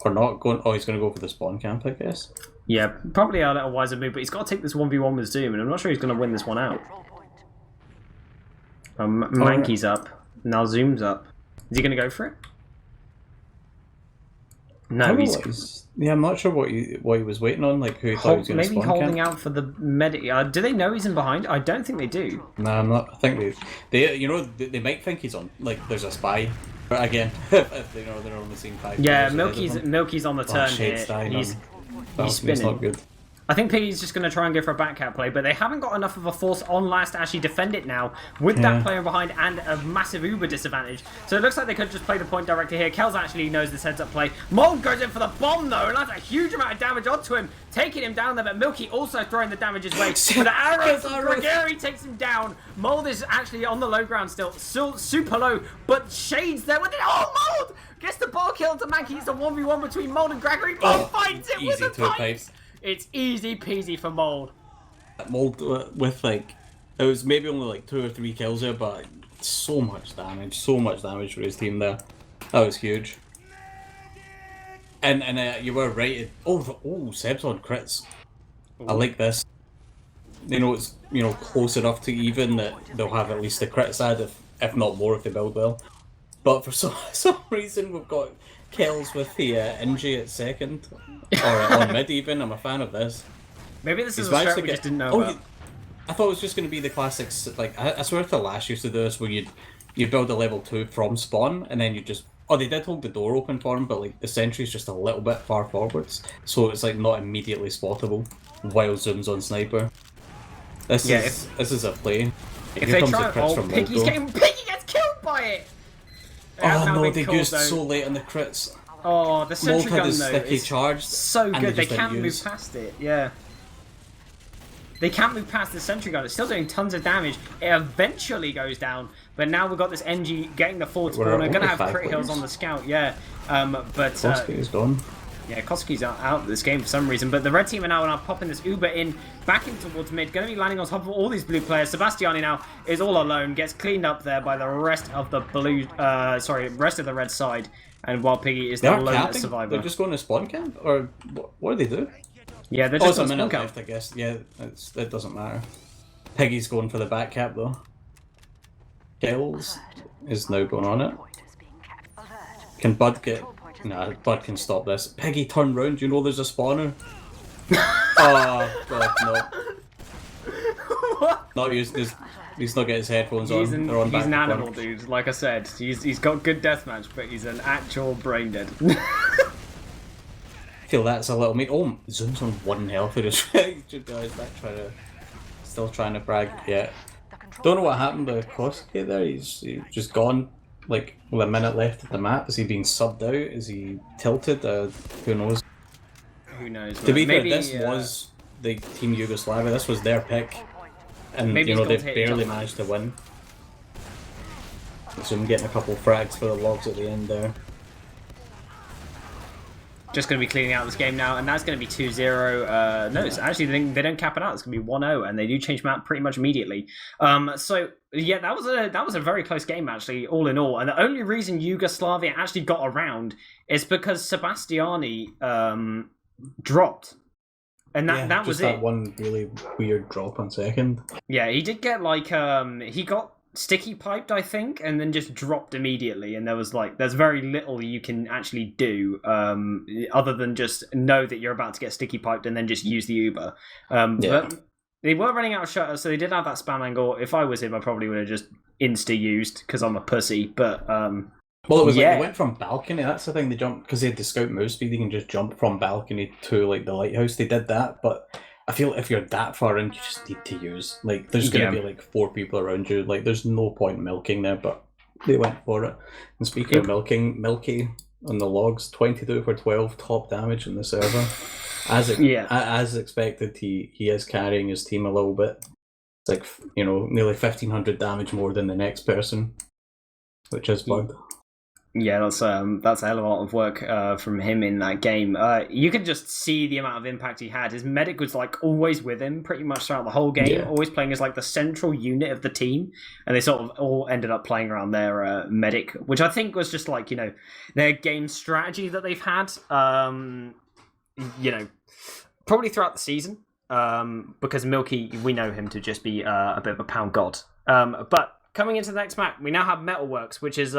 Or not going. Oh, he's going to go for the spawn camp, I guess. Yeah, probably a little wiser move, but he's got to take this 1v1 with Zoom, and I'm not sure he's going to win this one out. Mankey's up. Now Zoom's up. Is he going to go for it? No, he's... Yeah, I'm not sure what he was waiting on, like who he thought he was going to spawn maybe holding out for the medic. Do they know he's in behind? I don't think they do. No, I'm not. I think they you know, they might think he's on. Like, there's a spy. But again, if they know they're only seeing 5. Yeah, Milky's on the turn here. He's spinning. Not good. I think Piggy's just going to try and go for a backcat play, but they haven't got enough of a force on last to actually defend it now, with that player behind and a massive Uber disadvantage. So it looks like they could just play the point directly here. Kells actually knows this heads-up play. Mold goes in for the bomb, though, and that's a huge amount of damage onto him, taking him down there, but Milky also throwing the damage his way. But the arrow from Gregari takes him down. Mold is actually on the low ground still super low, but Shades there with it. Oh, Mold gets the ball kill to Mankey. It's a 1v1 between Mold and Gregory. Mold fights it with the pipes. It's easy peasy for Mold. Mold with like, it was maybe only like 2 or 3 kills there, but so much damage for his team there. That was huge. And you were right. Seb's on crits. Ooh. I like this. They know it's close enough to even that they'll have at least a crit side, if not more, if they build well. But for some reason we've got Kells with the Inji at second, or on mid even. I'm a fan of this. Maybe this is a strat we just didn't know about. I thought it was just going to be the classics, like, I swear to Lash used to do this, where you build a level 2 from spawn, and then you just... Oh, they did hold the door open for him, but like the sentry's just a little bit far forwards, so it's like not immediately spottable, while Zoom's on sniper. This is a play. If they try... Piggy gets killed by it! Oh no, they used so late on the crits. Oh, the sentry gun though sticky charged, so good. They can't move past it. Yeah, they can't move past the sentry gun. It's still doing tons of damage. It eventually goes down, but now we've got this NG getting the forward spawn. We're gonna have crit hills on the scout. Yeah, but Koski's gone. Yeah, Koski's out of this game for some reason, but the red team are now popping this Uber in, back in towards mid, going to be landing on top of all these blue players. Sebastiani now is all alone, gets cleaned up there by the rest of the rest of the red side, and while Piggy is the lone survivor. They're just going to spawn camp, or what do they do? Yeah, they're just on spawn camp. Left, I guess. Yeah, it doesn't matter. Piggy's going for the back cap though. Kells is now going on it. Can Bud get... Nah, Bud can stop this. Piggy, turn round. You know there's a spawner. Oh god, no. What? Not used. He's not getting his headphones on. He's an animal, dude. Like I said, he's got good deathmatch, but he's an actual brain dead. I feel that's a little mean. Oh, Zoom's on 1 health. Still trying to brag. Yeah. Don't know what happened to Koski there. He's just gone. Like, with a minute left of the map, is he being subbed out? Is he tilted? Who knows? Who knows? To be fair, this was the Team Yugoslavia. This was their pick, and they barely managed to win. So I'm getting a couple frags for the logs at the end there. just going to be cleaning out this game now, and that's going to be 2-0. No, it's actually they don't cap it out. It's going to be 1-0, and they do change map pretty much immediately. So yeah, that was a very close game actually, all in all. And the only reason Yugoslavia actually got around is because Sebastiani dropped. And that was that one really weird drop on second. Yeah, he did get like he got sticky piped, I think, and then just dropped immediately. And there's very little you can actually do other than just know that you're about to get sticky piped and then just use the Uber. But they were running out of shutters, so they did have that spam angle. If I was him, I probably would have just insta used because I'm a pussy. But well, it was like they went from balcony. That's the thing. They jumped because they had the scout move speed. They can just jump from balcony to like the lighthouse. They did that, but I feel if you're that far in, you just need to use. Like, there's going to be like 4 people around you. Like, there's no point milking there, but they went for it. And speaking of milking, Milky on the logs, 22 for 12, top damage on the server. As expected, he is carrying his team a little bit. It's like, nearly 1,500 damage more than the next person, which is bad. Yeah, that's a hell of a lot of work from him in that game. You can just see the amount of impact he had. His medic was like always with him pretty much throughout the whole game, always playing as like the central unit of the team, and they sort of all ended up playing around their medic, which I think was just like their game strategy that they've had, probably throughout the season, because Milky, we know him to just be a bit of a pound god. But coming into the next map, we now have Metalworks, which is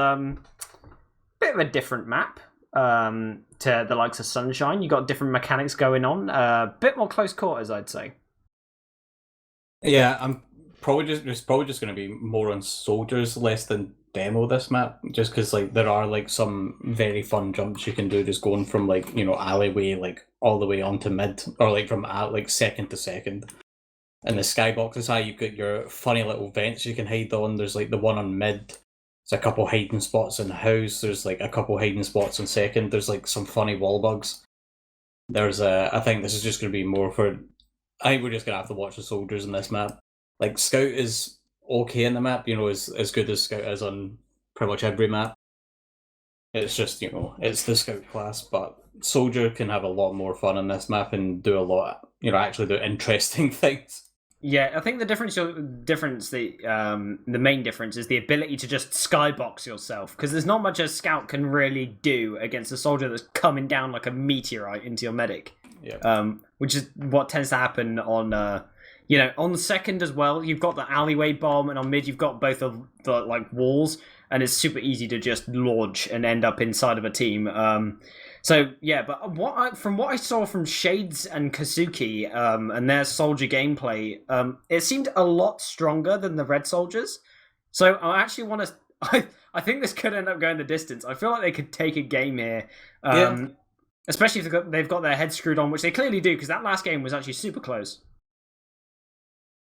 bit of a different map to the likes of Sunshine. You got different mechanics going on, a bit more close quarters, I'd say. Yeah, I'm probably just going to be more on soldiers, less than demo this map, just because like there are like some very fun jumps you can do, just going from like alleyway like all the way onto mid, or like from like second to second. And the skybox is how you've got your funny little vents you can hide on. There's like the one on mid. There's a couple hiding spots in the house. There's like a couple hiding spots in second. There's like some funny wall bugs. I think this is just going to be more for... I think we're just going to have to watch the soldiers in this map. Like, Scout is okay in the map, as good as Scout is on pretty much every map. It's just, it's the Scout class, but Soldier can have a lot more fun in this map and do a lot, actually do interesting things. Yeah, I think the main difference is the ability to just skybox yourself, because there's not much a scout can really do against a soldier that's coming down like a meteorite into your medic. Yeah. Which is what tends to happen on, on the second as well. You've got the alleyway bomb, and on mid you've got both of the like walls, and it's super easy to just launch and end up inside of a team. So yeah, but from what I saw from Shades and Kazuki and their soldier gameplay, it seemed a lot stronger than the Red Soldiers. So I actually want to. I think this could end up going the distance. I feel like they could take a game here, especially if they've got their heads screwed on, which they clearly do, because that last game was actually super close.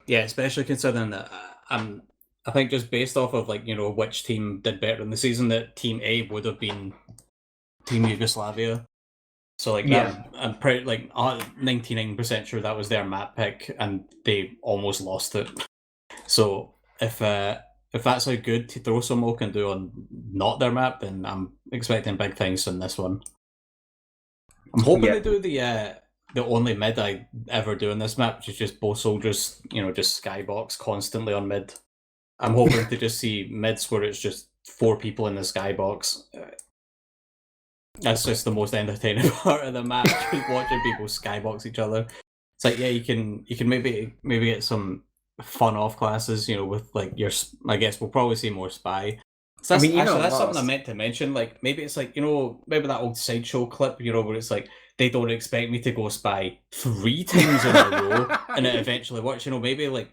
Yeah, especially considering that I think just based off of like which team did better in the season, that Team A would have been Team Yugoslavia. So like that, I'm pretty like 99% sure that was their map pick, and they almost lost it. So if that's how good Throw Some can do on not their map, then I'm expecting big things in this one. I'm hoping they do the only mid I ever do in this map, which is just both soldiers, just skybox constantly on mid. I'm hoping to just see mids where it's just 4 people in the skybox. That's just the most entertaining part of the map, just watching people skybox each other. It's like, you can maybe get some fun off classes, with like your. I guess we'll probably see more spy. So that's something I meant to mention. Like maybe it's like maybe that old sideshow clip, where it's like they don't expect me to go spy 3 times in a row, and it eventually works. Maybe like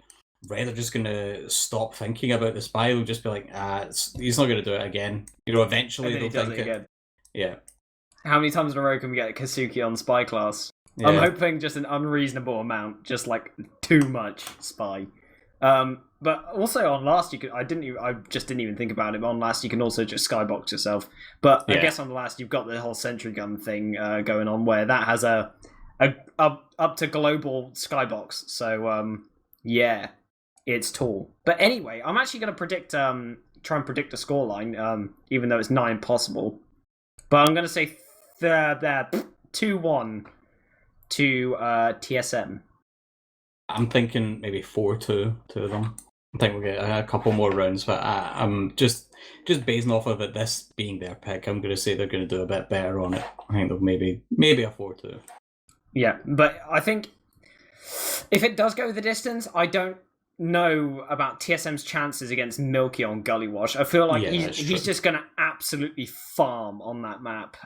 Red are just gonna stop thinking about the spy. They'll just be like, he's not gonna do it again. Eventually they'll think it again. Yeah. How many times in a row can we get Kazuki on spy class? Yeah. I'm hoping just an unreasonable amount, just like too much spy. But also on last, I just didn't even think about it. But on last, you can also just skybox yourself. But I guess on the last, you've got the whole sentry gun thing going on, where that has a up to global skybox. So it's tall. But anyway, I'm actually going to try and predict a scoreline, even though it's nigh impossible. But I'm going to say 2-1 to TSM. I'm thinking maybe 4-2 to them. I think we'll get a couple more rounds, but I'm just basing off of it, this being their pick, I'm going to say they're going to do a bit better on it. I think they'll maybe a 4-2. Yeah, but I think if it does go the distance, I don't know about TSM's chances against Milky on Gully Wash. I feel like he's just going to absolutely farm on that map.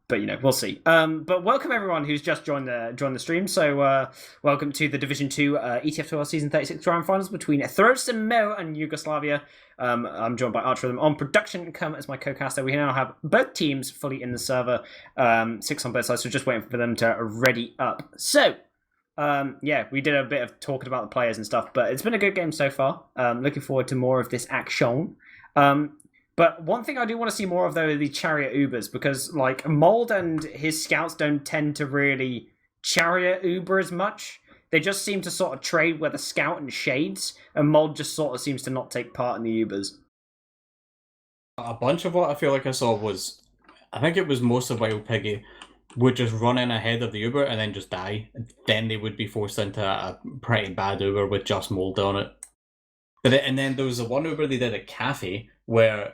But we'll see. But welcome everyone who's just joined the stream. So welcome to the Division 2 ETF2L Season 36 Grand Finals between Throws and Mel and Yugoslavia. I'm joined by ArchRhythm on production and Kermit as my co-caster. We now have both teams fully in the server, 6 on both sides, so just waiting for them to ready up. So we did a bit of talking about the players and stuff, but it's been a good game so far. Looking forward to more of this action. But one thing I do want to see more of, though, are the chariot Ubers, because like Mold and his scouts don't tend to really chariot Uber as much. They just seem to sort of trade with a scout and shades, and Mold just sort of seems to not take part in the Ubers. A bunch of what I feel like I saw was, I think it was most of Wild Piggy would just run in ahead of the Uber and then just die. Then they would be forced into a pretty bad Uber with just Mold on it. And then there was the one Uber they did at Cafe where,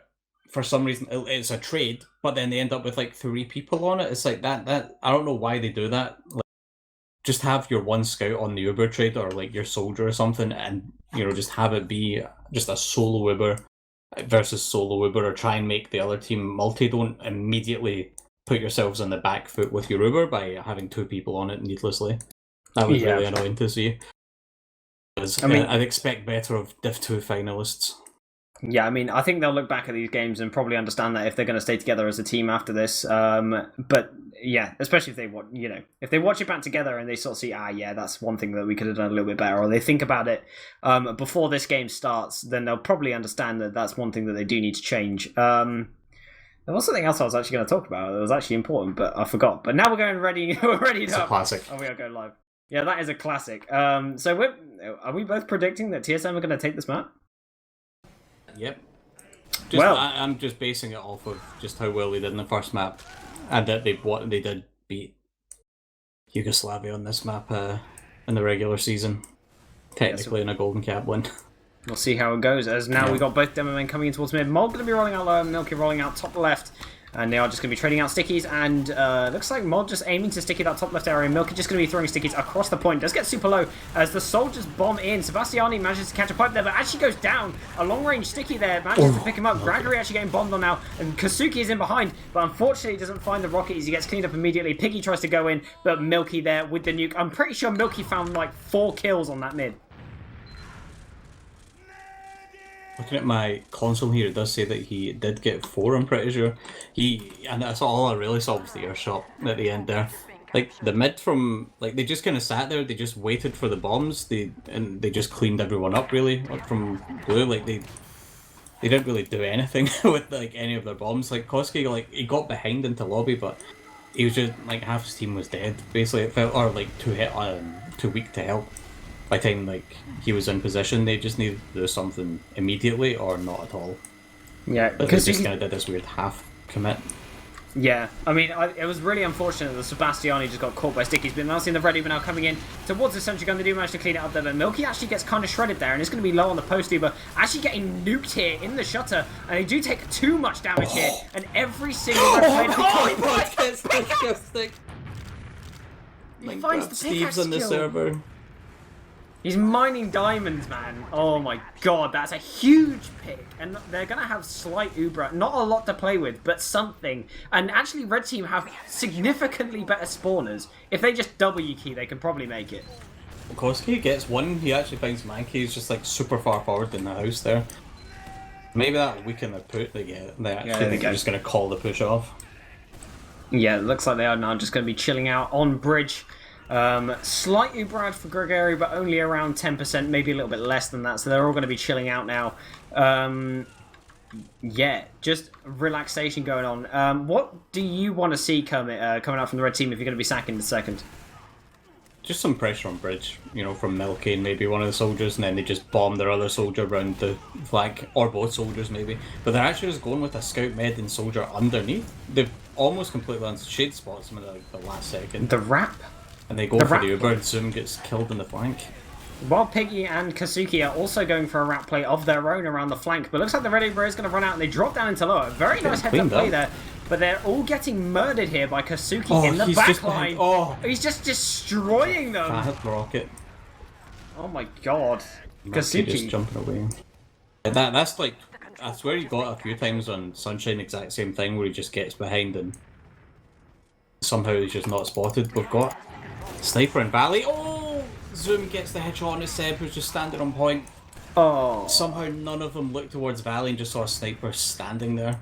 for some reason, it's a trade, but then they end up with like 3 people on it. It's like that I don't know why they do that. Like, just have your one scout on the Uber trade or like your soldier or something, and just have it be just a solo Uber versus solo Uber, or try and make the other team multi. Don't immediately put yourselves on the back foot with your Uber by having 2 people on it needlessly. That was really annoying to see. I'd expect better of Div 2 finalists. Yeah, I mean, I think they'll look back at these games and probably understand that if they're going to stay together as a team after this. But yeah, especially if they want, if they watch it back together and they sort of see, that's one thing that we could have done a little bit better, or they think about it before this game starts, then they'll probably understand that that's one thing that they do need to change. There was something else I was actually going to talk about that was actually important, but I forgot. But now we're going ready. We're ready. It's a classic. Oh, we are going live. Yeah, that is a classic. So are we both predicting that TSM are going to take this map? Yep. I'm just basing it off of just how well they did in the first map, and that they did beat Yugoslavia on this map in the regular season, technically in a Golden Cap win. We'll see how it goes, as now we've got both demo men coming in towards mid. Mold going to be rolling out low, Milky rolling out top left. And they are just going to be trading out stickies, and looks like Mold just aiming to sticky that top left area. Milky just going to be throwing stickies across the point. Does get super low as the soldiers bomb in. Sebastiani manages to catch a pipe there, but actually goes down. A long-range sticky there, manages to pick him up. Gregory actually getting bombed on now, and Kazuki is in behind, but unfortunately doesn't find the rocket as he gets cleaned up immediately. Piggy tries to go in, but Milky there with the nuke. I'm pretty sure Milky found like 4 kills on that mid. Looking at my console here, it does say that he did get 4, I'm pretty sure. And that's all I really saw was the air shot at the end there. Like, the mid from, like, they just kind of sat there, they just waited for the bombs, and they just cleaned everyone up, really, from blue. Like, they didn't really do anything with, like, any of their bombs. Like, Koski, like, he got behind into lobby, but he was just, like, half his team was dead, basically. It felt, or, like, too weak to help. By the time like he was in position, they just needed to do something immediately or not at all. Yeah, but they just kind of did this weird half commit. Yeah, I mean, it was really unfortunate that Sebastiani just got caught by stickies, but now seeing the ready, but now coming in towards the sentry gun. They do manage to clean it up there, but Milky actually gets kind of shredded there, and it's going to be low on the post Uber. Actually getting nuked here in the shutter, and they do take too much damage here, and every single red plate he finds the Steve's on the server. He's mining diamonds, man. Oh my god, that's a huge pick. And they're going to have slight Uber. Not a lot to play with, but something. And actually, Red Team have significantly better spawners. If they just W key, they can probably make it. Koski gets one. He actually finds Mankey. He's just like super far forward in the house there. Maybe that'll weaken their push. They're just going to call the push off. Yeah, it looks like they are now just going to be chilling out on bridge. Slight Uber for Gregory, but only around 10%, maybe a little bit less than that. So they're all going to be chilling out now. Yeah, just relaxation going on. What do you want to see coming out from the red team if you're going to be sacking the second? Just some pressure on bridge, from Milky and maybe one of the soldiers, and then they just bomb their other soldier around the flank, or both soldiers maybe. But they're actually just going with a scout med and soldier underneath. They've almost completely on Shade spots him at the last second. The wrap? And they go for the Uber, Zoom gets killed in the flank. While Piggy and Kazuki are also going for a wrap play of their own around the flank, but looks like the Red Uber is going to run out and they drop down into lower. Very nice heads-up play there, but they're all getting murdered here by Kazuki in the backline. He's just destroying them. Fat rocket. Oh my god. Kazuki just jumping away. That's like, I swear he got a few times on Sunshine, exact same thing, where he just gets behind and somehow he's just not spotted. We've got Sniper and Valley. Zoom gets the headshot on his Seb, who's just standing on point. Somehow none of them looked towards Valley and just saw a Sniper standing there.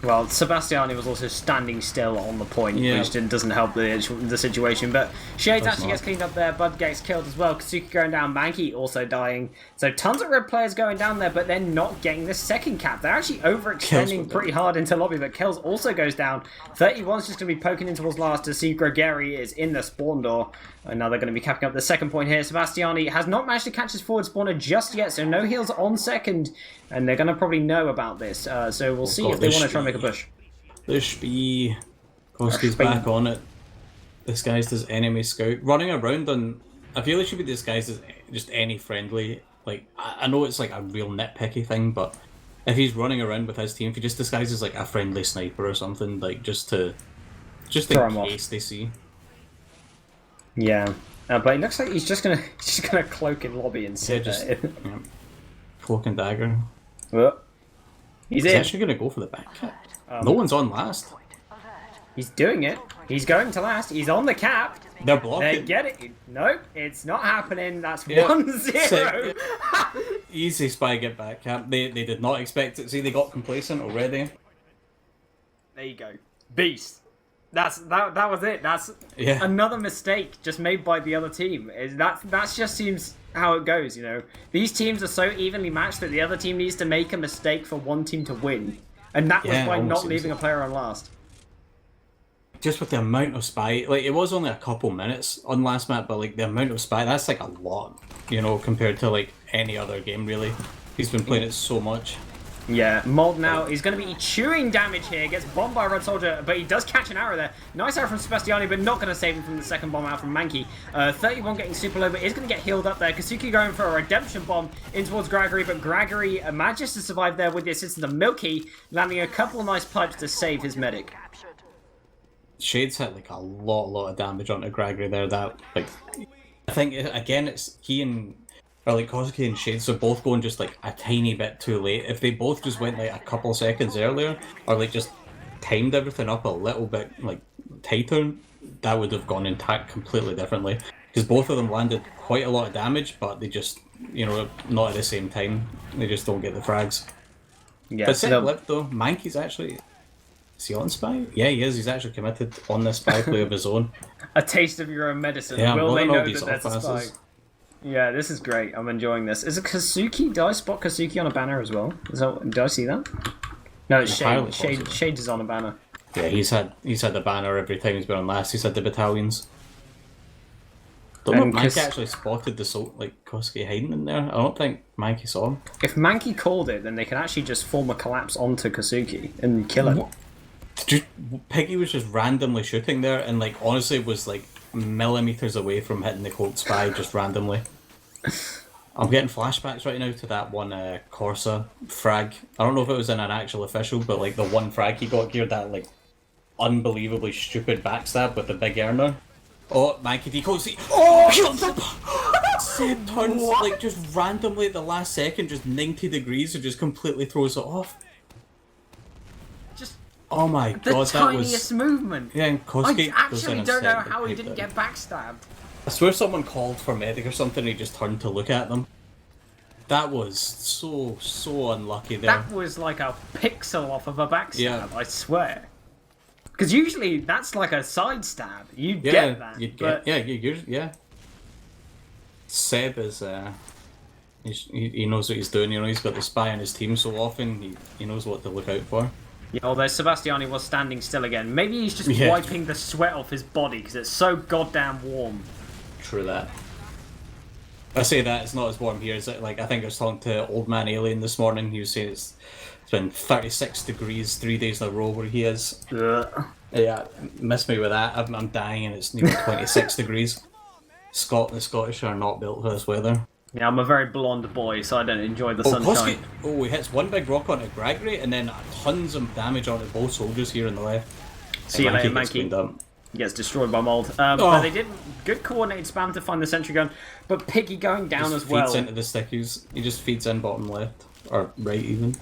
Well, Sebastiani was also standing still on the point, which doesn't help the situation. But Shades actually gets cleaned up there. Bud gets killed as well. Kazuki going down. Mankey also dying. So tons of red players going down there, but they're not getting the second cap. They're actually overextending pretty hard into lobby, but Kells also goes down. 31's just going to be poking in towards last to see Gregari is in the spawn door. And now they're going to be capping up the second point here. Sebastiani has not managed to catch his forward spawner just yet, so no heals on second. And they're going to probably know about this. So we'll see if they want to try and make a push. There's be Koski's back on it. Disguised as enemy scout. Running around on... I feel it should be disguised as just any friendly. Like, I know it's like a real nitpicky thing, but if he's running around with his team, if he just disguises like a friendly sniper or something, like just in case they see. Yeah, but it looks like he's just gonna cloak in lobby and sit there. Yeah. Cloak and dagger. He's actually gonna go for the back. No one's on last. He's doing it. He's going to last. He's on the cap. They're blocking. They get it. Nope, it's not happening. That's 1-0. Easy spy get back cap. They did not expect it. See, they got complacent already. There you go. Beast. That was it. That's another mistake just made by the other team. That just seems how it goes, you know. These teams are so evenly matched that the other team needs to make a mistake for one team to win. And that was by not leaving a player on last. Just with the amount of spy, like, it was only a couple minutes on last map, but like the amount of spy, that's like a lot, you know, compared to like any other game really. He's been playing it so much. Yeah, Mold now is going to be chewing damage here. Gets bombed by a Red Soldier, but he does catch an arrow there. Nice arrow from Sebastiani, but not going to save him from the second bomb out from Mankey. 31 getting super low, but is going to get healed up there. Kazuki going for a redemption bomb in towards Gregory, but Gregory manages to survive there with the assistance of Milky, landing a couple of nice pipes to save his medic. Shades hit like a lot of damage onto Gregory there. That, like, I think again it's he and like Kosuke and Shades are both going just like a tiny bit too late. If they both just went like a couple seconds earlier, or like just timed everything up a little bit like tighter, that would have gone intact completely differently. Because both of them landed quite a lot of damage, but they just, you know, not at the same time. They just don't get the frags. Yeah, but so lip though, Mankey's actually. Is he on spy? Yeah, he is. He's actually committed on this spy play of his own. A taste of your own medicine. Yeah, will they know that that's a spy? Yeah, this is great. I'm enjoying this. Is it Kazuki? Did I spot Kazuki on a banner as well? Did I see that? No, it's Shade. Shade is on a banner. Yeah, he's had the banner every time he's been on last. He's had the battalions. Don't know if Mankey actually spotted the Kosuke hiding in there. I don't think Mankey saw him. If Mankey called it, then they can actually just form a collapse onto Kazuki and kill him. Piggy was just randomly shooting there, and like honestly was like millimeters away from hitting the cold spy just randomly. I'm getting flashbacks right now to that one Corsa frag. I don't know if it was in an actual official, but like the one frag he got geared, that like unbelievably stupid backstab with the big earner. Oh, Mankey decoys. Seb turns like just randomly at the last second, just 90 degrees, and just completely throws it off. Oh my god, that was... The tiniest movement! Yeah, and Kosuke I actually don't know how he didn't get backstabbed. I swear someone called for medic or something and he just turned to look at them. That was so unlucky there. That was like a pixel off of a backstab, I swear. Because usually that's like a side stab. You'd get that. Yeah. Seb is... he knows what he's doing, you know, he's got the spy on his team so often, he knows what to look out for. Yeah, although Sebastiani was standing still again. Maybe he's just wiping the sweat off his body because it's so goddamn warm. True that. I say that, it's not as warm here. Is it? Like, I think I was talking to Old Man Alien this morning. He was saying it's been 36 degrees 3 days in a row where he is. Yeah, miss me with that. I'm dying and it's nearly 26 degrees. The Scottish are not built for this weather. Yeah, I'm a very blonde boy, so I don't enjoy the sunshine. He hits one big rock onto Gregory and then tons of damage onto both soldiers here on the left. See you later, Mankey. Gets destroyed by Mold. But they did good coordinated spam to find the sentry gun, but Piggy going down as well. Feeds into the stickies. He just feeds in bottom left. Or right even.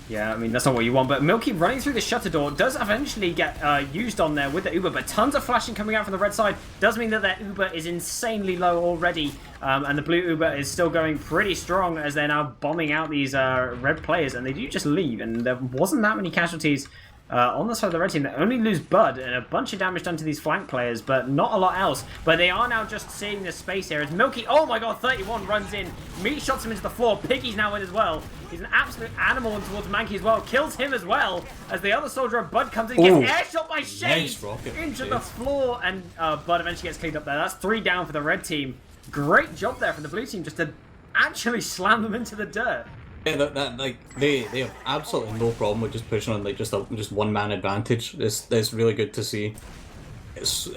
Yeah, I mean, that's not what you want, but Milky running through the shutter door does eventually get used on there with the Uber, but tons of flashing coming out from the red side does mean that their Uber is insanely low already, and the blue Uber is still going pretty strong as they're now bombing out these red players, and they do just leave, and there wasn't that many casualties on the side of the red team. They only lose Bud and a bunch of damage done to these flank players, but not a lot else. But they are now just seeing the space here as Milky, oh my god, 31 runs in. Meat shots him into the floor. Piggy's now in as well. He's an absolute animal towards Mankey as well. Kills him as well as the other soldier of Bud comes in, gets air shot by Shade into the floor, and Bud eventually gets cleaned up there. That's 3 down for the red team. Great job there from the blue team just to actually slam them into the dirt. Yeah, they have absolutely no problem with just pushing on like just one man advantage. It's really good to see.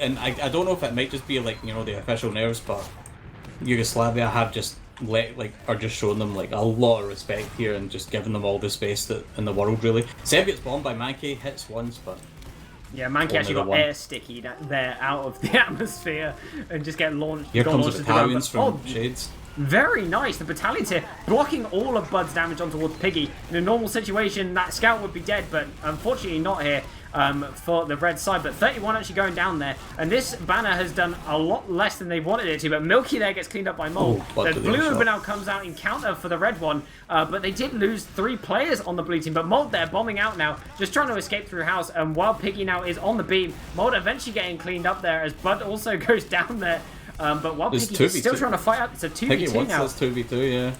And I don't know if it might just be like, you know, the official nerves, but Yugoslavia have just are just showing them like a lot of respect here and just giving them all the space that in the world really. Sev gets bombed by Mankey, hits once, but yeah, Mankey actually got air sticky there out of the atmosphere and just get launched. Here comes the battalions from Shades. Very nice. The battalion's here, blocking all of Bud's damage on towards Piggy. In a normal situation, that scout would be dead, but unfortunately not here for the red side. But 31 actually going down there, and this banner has done a lot less than they wanted it to, but Milky there gets cleaned up by Mole. The blue Uber now comes out in counter for the red one, but they did lose 3 players on the blue team, but Mold there bombing out now, just trying to escape through house, and while Piggy now is on the beam, Mold eventually getting cleaned up there as Bud also goes down there. But while Piggy is still trying to fight out, it's a 2v2 Piggy now. wants this 2v2, yeah.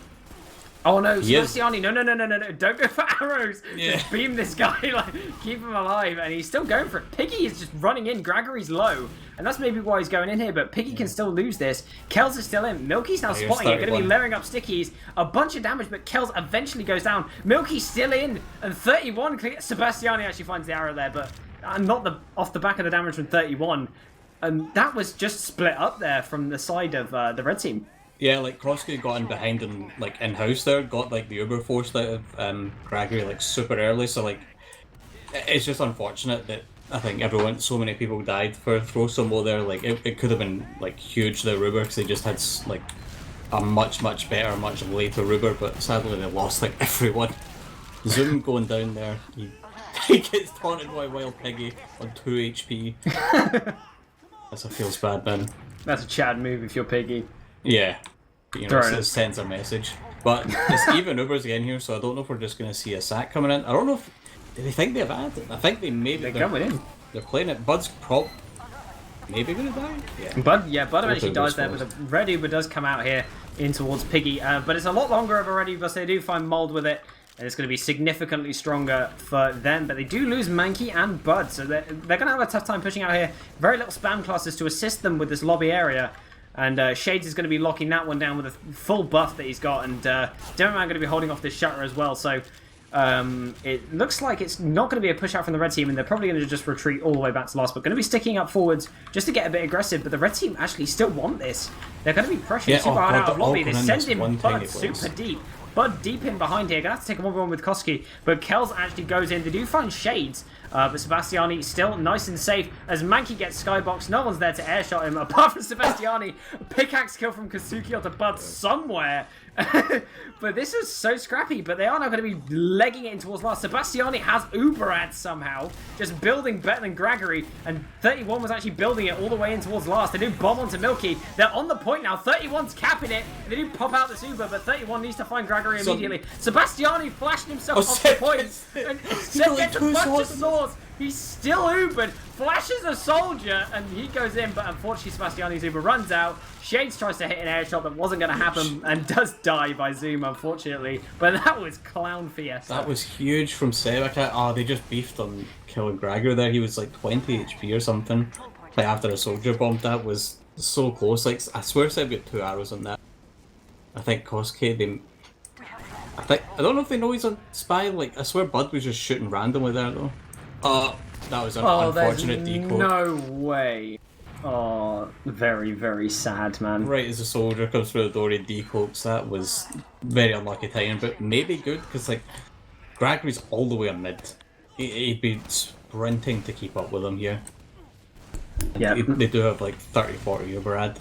Oh no, Sebastiani, no, don't go for arrows! Yeah. Just beam this guy, like, keep him alive, and he's still going for it. Piggy is just running in, Gregory's low, and that's maybe why he's going in here, but Piggy can still lose this. Kells is still in, Milky's now spotting it, going to be layering up stickies, a bunch of damage, but Kells eventually goes down. Milky's still in, and 31, Sebastiani actually finds the arrow there, but not off the back of the damage from 31. And that was just split up there from the side of the red team. Yeah, like Kroski got in behind and like in house there, got like the Uber forced out of Gregory like super early. So like, it's just unfortunate that I think so many people died for throw symbol there. Like it could have been like huge the Uber because they just had like a much better, much later Uber, but sadly they lost like everyone. Zoom going down there, he gets taunted by Wild Piggy on 2 HP. That feels bad, man. That's a Chad move if you're Piggy. Yeah. You know, it sends a message. But it's even Ubers again here, so I don't know if we're just going to see a sack coming in. I don't know if... Do they think they've had it? I think they maybe... They're coming in. They're playing it. Bud's maybe going to die? Yeah. Bud eventually dies there, but the red Uber does come out here in towards Piggy. But it's a lot longer of a red Uber, so they do find Mold with it. And it's going to be significantly stronger for them. But they do lose Mankey and Bud, so they're going to have a tough time pushing out here. Very little spam classes to assist them with this lobby area. And Shades is going to be locking that one down with a full buff that he's got. And Demonman going to be holding off this shutter as well. So it looks like it's not going to be a push out from the red team. And they're probably going to just retreat all the way back to last. But going to be sticking up forwards just to get a bit aggressive. But the red team actually still want this. They're going to be pressuring super hard out of lobby. They send him Bud super deep. Bud deep in behind here. Gonna have to take a 1v1 with Koski, but Kells actually goes in. They do find Shades, but Sebastiani still nice and safe as Mankey gets skyboxed. No one's there to airshot him apart from Sebastiani. A pickaxe kill from Kazuki onto Bud somewhere. But this is so scrappy, but they are now going to be legging it in towards last. Sebastiani has Uber ads somehow, just building better than Gregory, and 31 was actually building it all the way in towards last. They do bomb onto Milky. They're on the point now. 31's capping it. They do pop out this Uber, but 31 needs to find Gregory immediately. Sebastiani flashing himself off the point, and Seth gets a bunch of swords. He's still Ubered, flashes a soldier, and he goes in, but unfortunately Sebastiani's Uber runs out. Shades tries to hit an air shot that wasn't going to happen and does die by Zoom, unfortunately. But that was clown fiesta. That was huge from Seb. They just beefed on killing Gregory there. He was like 20 HP or something. Like after a soldier bomb, that was so close. Like I swear Seb got 2 arrows on that. I think Kosuke, I don't know if they know he's on spy. Like I swear Bud was just shooting randomly there though. That was an unfortunate decoy. No way. Oh, very, very sad, man. Right as the soldier comes through the door, he decloaks. That was very unlucky timing, but maybe good, because like Gregory's all the way on mid. He'd be sprinting to keep up with him here. Yeah. They do have like 30-40 Uberad.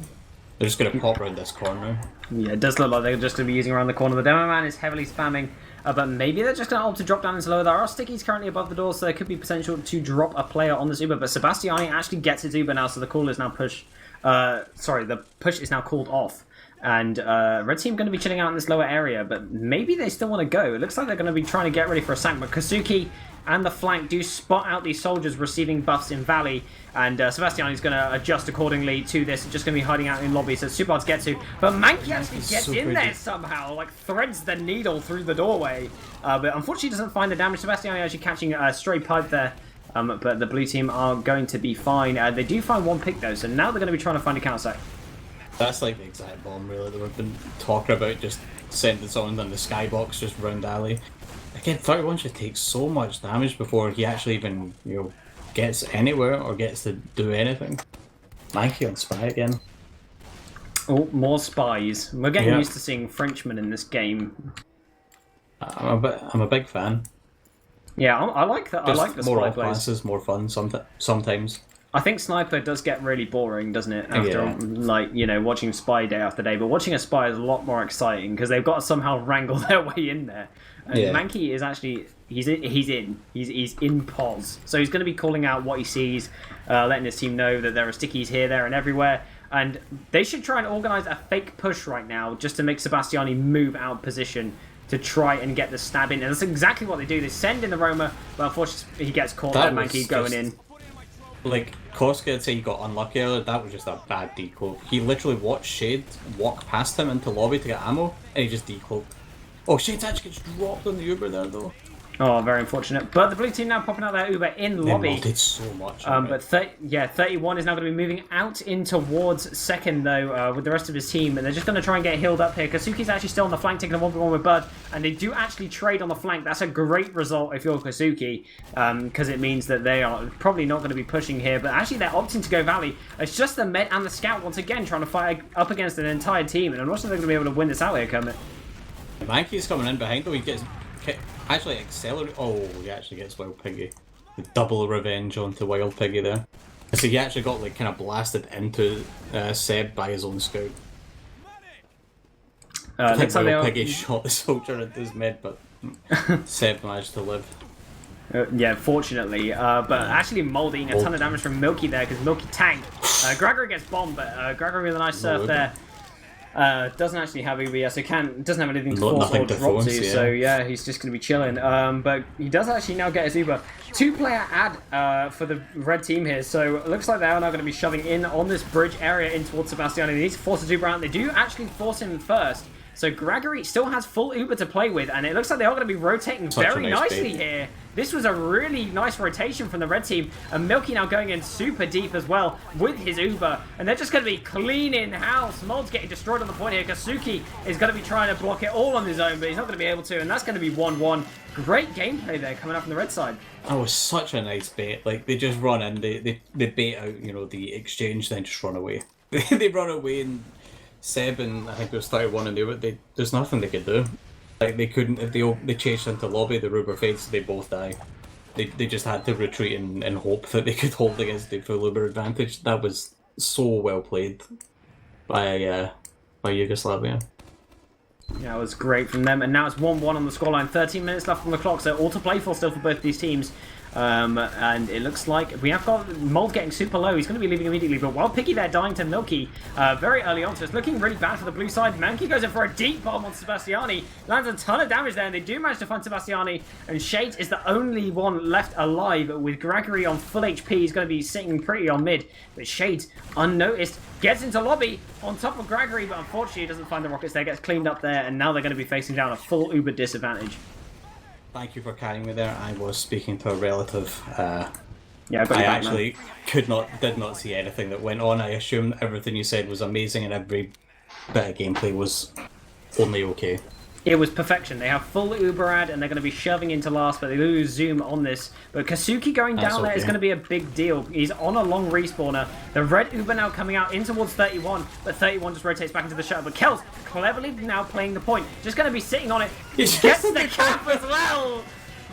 They're just going to pop around this corner. Yeah, it does look like they're just going to be using around the corner. The demo man is heavily spamming, but maybe they're just going to opt to drop down into low. There are stickies currently above the door, so there could be potential to drop a player on this Uber, but Sebastiani actually gets his Uber now, so the call is now the push is now called off. And Red Team going to be chilling out in this lower area, but maybe they still want to go. It looks like they're going to be trying to get ready for a sack, but Kazuki and the flank do spot out these soldiers receiving buffs in Valley, and Sebastiani's going to adjust accordingly to this, just going to be hiding out in lobby, so it's super hard to get to. But Mankey actually gets in there somehow, like threads the needle through the doorway, but unfortunately doesn't find the damage. Sebastiani actually catching a stray pipe there, but the blue team are going to be fine. They do find one pick though, so now they're going to be trying to find a counter-sack. That's like the exact bomb really that we've been talking about, just sending someone on the skybox just round alley. Again, 31 should take so much damage before he actually even, gets anywhere or gets to do anything. Mikey on spy again. Oh, more spies. We're getting used to seeing Frenchmen in this game. I'm a big fan. Yeah, I like that. I like the spy more plays. classes, more fun sometimes. I think Sniper does get really boring, doesn't it? After watching Spy day after day, but watching a Spy is a lot more exciting because they've got to somehow wrangle their way in there. And Mankey is actually he's in pos, so he's going to be calling out what he sees, letting his team know that there are stickies here, there, and everywhere. And they should try and organise a fake push right now, just to make Sebastiani move out of position to try and get the stab in. And that's exactly what they do. They send in the Roma, but unfortunately he gets caught there. Mankey going in. Like, Koska would say he got unlucky earlier, that was just a bad decloak. He literally watched Shade walk past him into lobby to get ammo, and he just decloaked. Oh, Shade's actually gets dropped on the Uber there, though. Oh, very unfortunate. But the blue team now popping out their Uber in lobby. They modded so much. But 31 is now going to be moving out in towards second, though, with the rest of his team. And they're just going to try and get healed up here. Kazuki's actually still on the flank, taking a 1v1 with Bud. And they do actually trade on the flank. That's a great result if you're Kazuki, because it means that they are probably not going to be pushing here. But actually, they're opting to go Valley. It's just the Met and the Scout, once again, trying to fight up against an entire team. And I'm not sure they're going to be able to win this out here, Kermit. Mankey's coming in behind, though. He gets actually accelerate. Oh, he actually gets Wild Piggy. The double revenge onto Wild Piggy there. So he actually got like kind of blasted into Seb by his own scout. I think Wild Piggy shot the soldier into his mid, but Seb managed to live. Yeah, fortunately. But actually Molding a ton of damage from Milky there, because Milky tanked. Gregory gets bombed, but Gregory with a nice surf there. Doesn't actually have EBS, so doesn't have anything to force or drop to, so yeah, he's just going to be chilling. But he does actually now get his Uber. 2-player ad for the red team here, so it looks like they are now going to be shoving in on this bridge area in towards Sebastiani. They need to force his Uber out. They do actually force him first, so Gregory still has full Uber to play with, and it looks like they are going to be rotating very nicely here. This was a really nice rotation from the red team, and Milky now going in super deep as well with his Uber, and they're just going to be cleaning house. Mold's getting destroyed on the point here. Kazuki is going to be trying to block it all on his own, but he's not going to be able to, and that's going to be 1-1. Great gameplay there coming up from the red side. That was such a nice bait. Like, they just run in, they bait out, the exchange, then just run away. They run away, and Seb and I think it was 31 and there's nothing they could do. Like, they couldn't, if they chased into lobby, the Ruber fades, they both die. They just had to retreat and hope that they could hold against the full Uber advantage. That was so well played by Yugoslavia. Yeah, it was great from them, and now it's 1-1 on the scoreline. 13 minutes left on the clock, so all to play for still for both these teams. And it looks like we have got Mold getting super low. He's going to be leaving immediately, but Wild Piggy there dying to Milky very early on, so it's looking really bad for the blue side. Mankey goes in for a deep bomb on Sebastiani, lands a ton of damage there, and they do manage to find Sebastiani, and Shades is the only one left alive with Gregory on full HP. He's going to be sitting pretty on mid, but Shades, unnoticed, gets into lobby on top of Gregory, but unfortunately he doesn't find the rockets there, gets cleaned up there, and now they're going to be facing down a full Uber disadvantage. Thank you for carrying me there. I was speaking to a relative. Yeah, I actually did not see anything that went on. I assumed everything you said was amazing and every bit of gameplay was only okay. It was perfection. They have full Uberad, and they're going to be shoving into last, but they lose Zoom on this. But Kazuki going down there is going to be a big deal. He's on a long respawner. The red Uber now coming out in towards 31, but 31 just rotates back into the shuttle. But Kells cleverly now playing the point. Just going to be sitting on it. He gets the cap as well!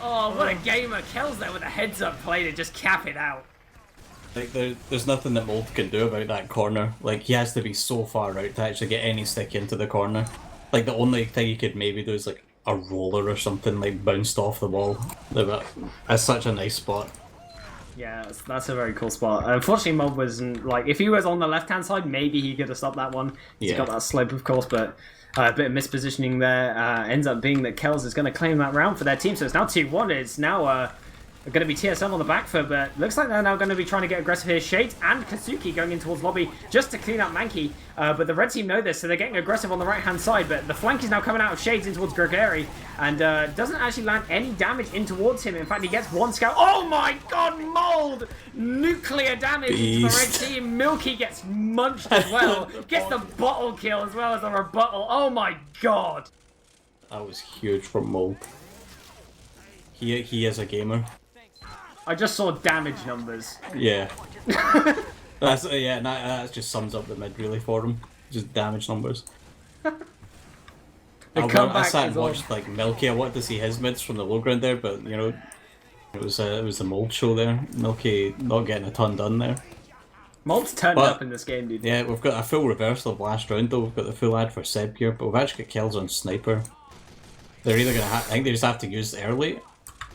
Oh, what a gamer. Kells there with a heads-up play to just cap it out. Like, there's nothing that Mold can do about that corner. Like, he has to be so far out to actually get any stick into the corner. Like, the only thing he could maybe do is, like, a roller or something, like, bounced off the wall. That's such a nice spot. Yeah, that's a very cool spot. Unfortunately, Mold wasn't, like, if he was on the left-hand side, maybe he could have stopped that one. He's got that slope, of course, but a bit of mispositioning there. Ends up being that Kells is going to claim that round for their team, so it's now 2-1. It's now going to be TSM on the back foot, but looks like they're now going to be trying to get aggressive here. Shades and Kazuki going in towards lobby just to clean up Mankey, but the red team know this, so they're getting aggressive on the right-hand side, but the flank is now coming out of Shades in towards Gregory, and doesn't actually land any damage in towards him. In fact, he gets one scout. Oh my god, Mold! Nuclear damage into the red team. Milky gets munched as well. Gets the bottle kill as well as the rebuttal. Oh my god! That was huge from Mold. He is a gamer. I just saw damage numbers. Yeah. That just sums up the mid really for him. Just damage numbers. I sat and watched like Milky. I wanted to see his mids from the low ground there, but you know, it was the Mold show there. Milky not getting a ton done there. Mold's turned up in this game, dude. Yeah, we've got a full reversal of last round though. We've got the full ad for Seb here, but we've actually got kills on Sniper. They're either gonna I think they just have to use it early.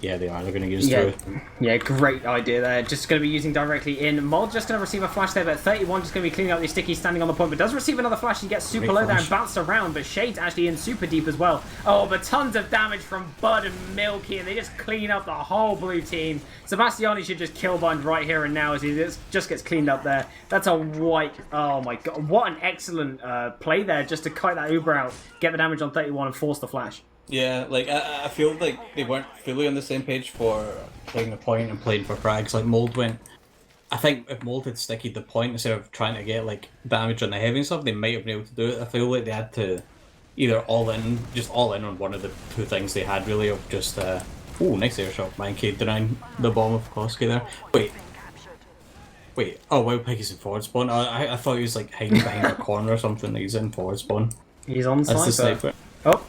Yeah, they are. They're going to use through. Yeah, great idea there. Just going to be using directly in. Mold just going to receive a flash there, but 31 just going to be cleaning up these stickies standing on the point, but does receive another flash. He gets super low there and bounced around, but Shade's actually in super deep as well. Oh, but tons of damage from Bud and Milky, and they just clean up the whole blue team. Sebastiani should just kill Bund right here and now as he just gets cleaned up there. That's a white. Oh my god. What an excellent play there just to kite that Uber out, get the damage on 31 and force the flash. Yeah, like, I feel like they weren't fully on the same page for playing the point and playing for frags. Like, Mold went... I think if Mold had stickied the point instead of trying to get, like, damage on the heavy and stuff, they might have been able to do it. I feel like they had to either all in on one of the two things they had, really, of just... Oh, nice air shot. Mankey denying the bomb of Koski there. Wait. Oh, Wild Piggy's in forward spawn. I thought he was, like, hiding behind a corner or something. He's in forward spawn. He's on Sniper. That's the Sniper. Oh.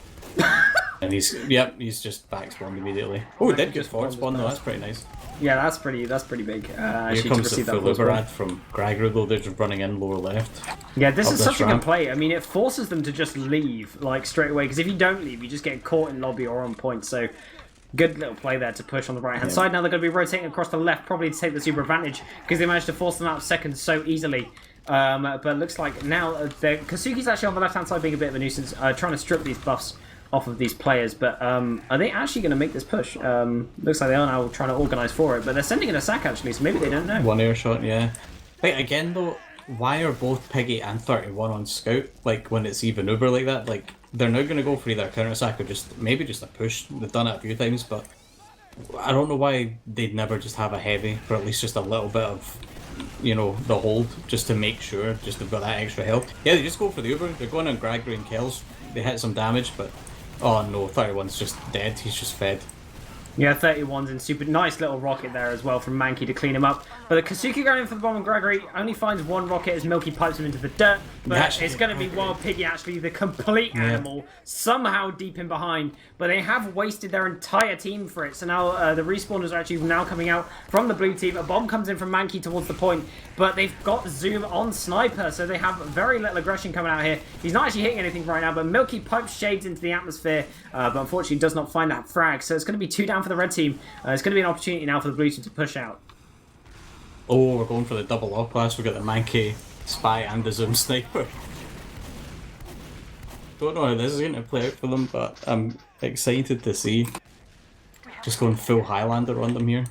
And he's just back spawned immediately. Oh, did get forward spawn though. That's pretty nice. Yeah, that's pretty big. Here comes the full override from Gregory though. They're just running in lower left. Yeah, this is such a good play. I mean, it forces them to just leave like straight away because if you don't leave, you just get caught in lobby or on point. So good little play there to push on the right hand side. Now they're going to be rotating across the left, probably to take the super advantage because they managed to force them out of second so easily. But it looks like now Kazuki's actually on the left hand side being a bit of a nuisance, trying to strip these buffs off of these players, but are they actually going to make this push? Looks like they are now trying to organise for it, but they're sending in a sack actually, so maybe they don't know. One air shot, yeah. Like, again though, why are both Piggy and 31 on scout? Like, when it's even Uber like that, like, they're now going to go for either a counter sack or maybe just a push. They've done it a few times, but I don't know why they'd never just have a heavy for at least just a little bit of, you know, the hold, just to make sure, just they've got that extra help. Yeah, they just go for the Uber. They're going on Gregory and Kells. They hit some damage, but oh no, 31's just dead. He's just fed. Yeah, 31's in super nice little rocket there as well from Mankey to clean him up. But the Kazuki going in for the bomb on Gregory only finds one rocket as Milky pipes him into the dirt. But it's going to be Wild Piggy actually, the complete animal, somehow deep in behind. But they have wasted their entire team for it. So now the respawners are actually now coming out from the blue team. A bomb comes in from Mankey towards the point. But they've got Zoom on Sniper, so they have very little aggression coming out here. He's not actually hitting anything right now, but Milky pipes Shades into the atmosphere, but unfortunately does not find that frag. So it's going to be 2 down for the red team. It's going to be an opportunity now for the blue team to push out. Oh, we're going for the double off class. We've got the Mankey Spy and the Zoom Sniper. Don't know how this is going to play out for them, but I'm excited to see. Just going full Highlander on them here.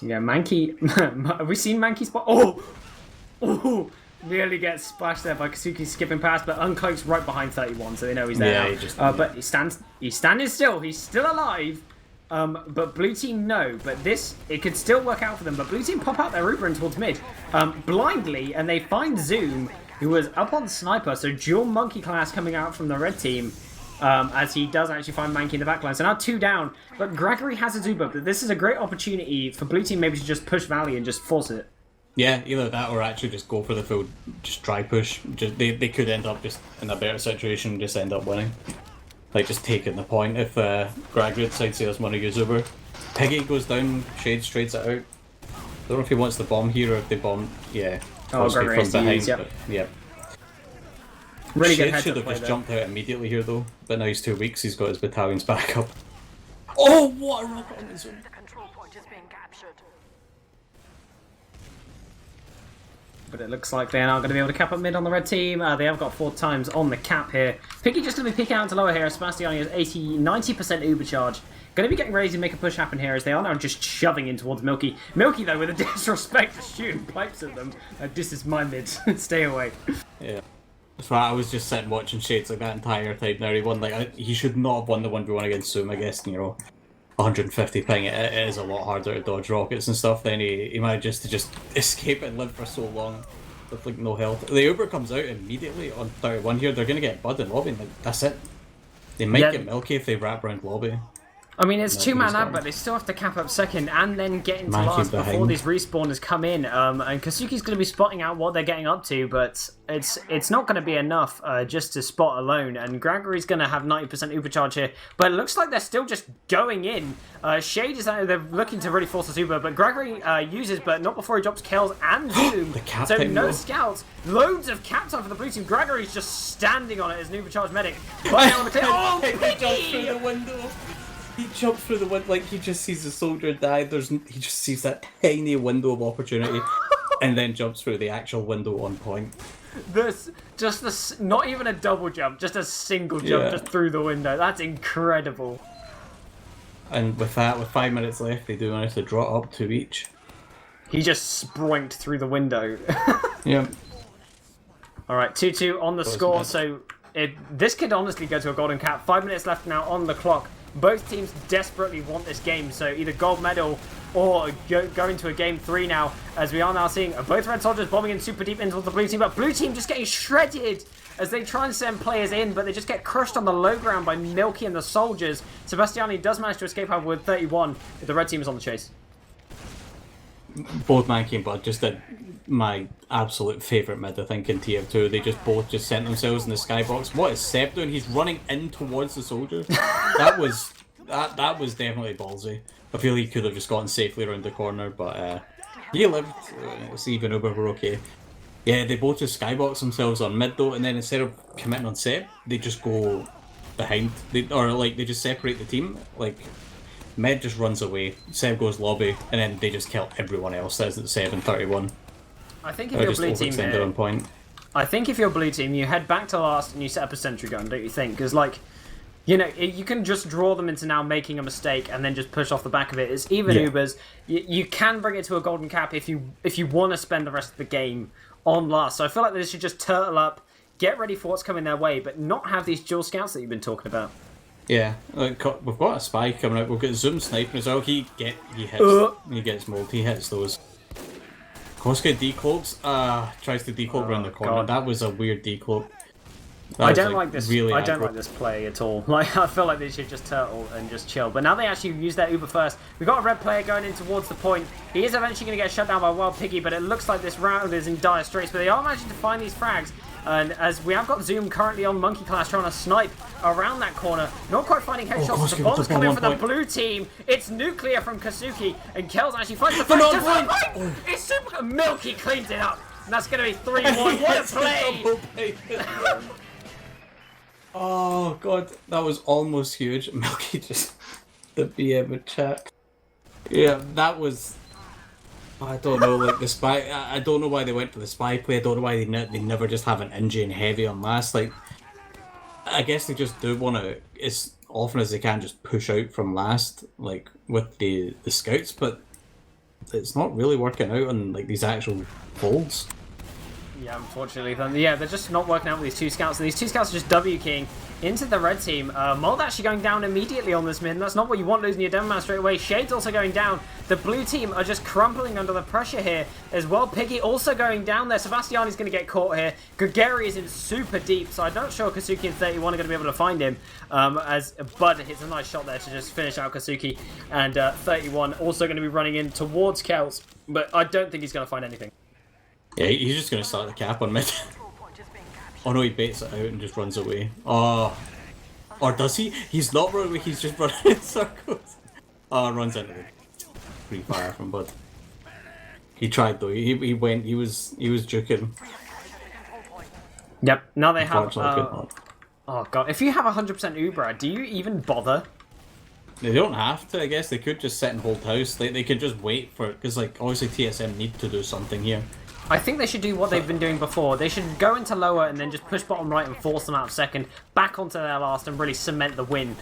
Yeah, Mankey. Have we seen Mankey spot? Oh! Nearly gets splashed there by Kazuki skipping past, but uncloaks right behind 31, so they know he's there now. But he's standing still. He's still alive. But blue team no. But it could still work out for them. But blue team pop out their Uber in towards mid, blindly, and they find Zoom, who was up on Sniper. So dual monkey class coming out from the red team. as he does actually find Mankey in the backline. So now 2 down, but Gregory has a Zuba, but this is a great opportunity for blue team maybe to just push Valley and just force it. Yeah, either that or actually just go for the full, just dry push. Just they could end up just in a better situation and just end up winning. Like, just taking the point if Gregory decides he doesn't want to use Uber. Piggy goes down, Shades trades it out. I don't know if he wants the bomb here or if they bomb. Yeah. Oh, Gregory from behind. Use, yep. Yeah. Really Shades good should have just there. Jumped out immediately here though, but now he's 2 weeks, he's got his battalions back up. Oh, what a rocket on his own. The control point is being captured. But it looks like they're not going to be able to cap up mid on the red team. They have got 4 times on the cap here. Piggy just going to be picking out to lower here. Sebastiani has 90% uber charge. Going to be getting ready to make a push happen here as they are now just shoving in towards Milky. Milky, though, with a disrespect, shooting pipes at them. This is my mid. Stay away. Yeah. That's right, I was just sitting watching Shades like that entire time. Now he won, like, he should not have won the 1v1 against Zoom, I guess, 150 ping. It is a lot harder to dodge rockets and stuff. Then he manages to just escape and live for so long with like no health. The Uber comes out immediately on 31 here. They're gonna get Bud in lobby. Like, that's it. They might get Milky if they wrap around lobby. I mean, it's 2-man up, but they still have to cap up second and then get into last before these respawners come in. And Kazuki's going to be spotting out what they're getting up to, but it's not going to be enough just to spot alone. And Gregory's going to have 90% Uber charge here, but it looks like they're still just going in. Shade is they're looking to really force this Uber, but Gregory uses, but not before he drops kills and Zoom. So no scouts, loads of cap time for the blue team. Gregory's just standing on it as an Uber charge medic. Oh, Piggy! Through the window. He jumps through the window, like he just sees the soldier die. He just sees that tiny window of opportunity, and then jumps through the actual window on point. Not even a double jump, just a single jump just through the window. That's incredible. And with that, with 5 minutes left, they do manage to draw up 2 each. He just sproinked through the window. Yeah. All right, 2-2 on the score. So this could honestly go to a golden cap. 5 minutes left now on the clock. Both teams desperately want this game, so either gold medal or go into a game 3 now, as we are now seeing both red soldiers bombing in super deep into the blue team, but blue team just getting shredded as they try and send players in, but they just get crushed on the low ground by Milky and the soldiers. Sebastiani does manage to escape out with 31, but the red team is on the chase. Both Mankey and Bud just did my absolute favourite mid, I think, in TF2. They just both sent themselves in the skybox. What is Seb doing? He's running in towards the soldiers. that was definitely ballsy. I feel he could have just gotten safely around the corner, but he lived. Steve and Uber were okay. Yeah, they both just skybox themselves on mid though, and then instead of committing on Seb, they just go behind. They just separate the team. Like, Med just runs away, Seb goes lobby, and then they just kill everyone else. That's at 7-31. I think if you're blue team here, on point. I think if you're blue team, you head back to last and you set up a sentry gun, don't you think? Because, like, you can just draw them into now making a mistake and then just push off the back of it. It's even Ubers. You can bring it to a golden cap if you want to spend the rest of the game on last. So I feel like they should just turtle up, get ready for what's coming their way, but not have these dual scouts that you've been talking about. Yeah, we've got a spy coming out. We've got Zoom sniping as well. He gets mold. He hits those. Koska decloaks. Tries to decloak around the corner. God. That was a weird decloak. I don't like this. Really I don't like this play at all. Like, I feel like they should just turtle and just chill. But now they actually use their Uber first. We've got a red player going in towards the point. He is eventually going to get shut down by Wild Piggy, but it looks like this round is in dire straits. But they are managing to find these frags. And as we have got Zoom currently on Monkey Class trying to snipe around that corner. Not quite finding headshots. The bomb's coming for the blue team. It's nuclear from Kazuki. And Kells actually finds the fight. It's super. Milky cleans it up. And that's going to be 3-1. What a play! Oh god, that was almost huge. Milky just the BM chat. Yeah, that was. I don't know, like the spy. I don't know why they went for the spy play. I don't know why they never just have an engine heavy on last. Like, I guess they just do want to, as often as they can, just push out from last, like with the scouts. But it's not really working out on like these actual holds. Yeah, unfortunately. They're just not working out with these two scouts. And these two scouts are just W-keying into the red team. Mold actually going down immediately on this mid. That's not what you want, losing your demo man straight away. Shade's also going down. The blue team are just crumpling under the pressure here as well. Piggy also going down there. Sebastiani's going to get caught here. Gregari is in super deep, so I'm not sure Kazuki and 31 are going to be able to find him. As Bud hits a nice shot there to just finish out Kazuki. And 31 also going to be running in towards Kels, but I don't think he's going to find anything. Yeah, he's just going to start the cap on mid. Oh no, he baits it out and just runs away. Oh. Or does he? He's not running away, he's just running in circles. Oh, runs into it. Free fire from Bud. He tried though, he was juking. Yep, now they have... oh god, if you have 100% Ubra, do you even bother? They don't have to, I guess. They could just sit and hold house. They could just wait for it, because like obviously TSM need to do something here. I think they should do what they've been doing before. They should go into lower and then just push bottom right and force them out of second, back onto their last and really cement the win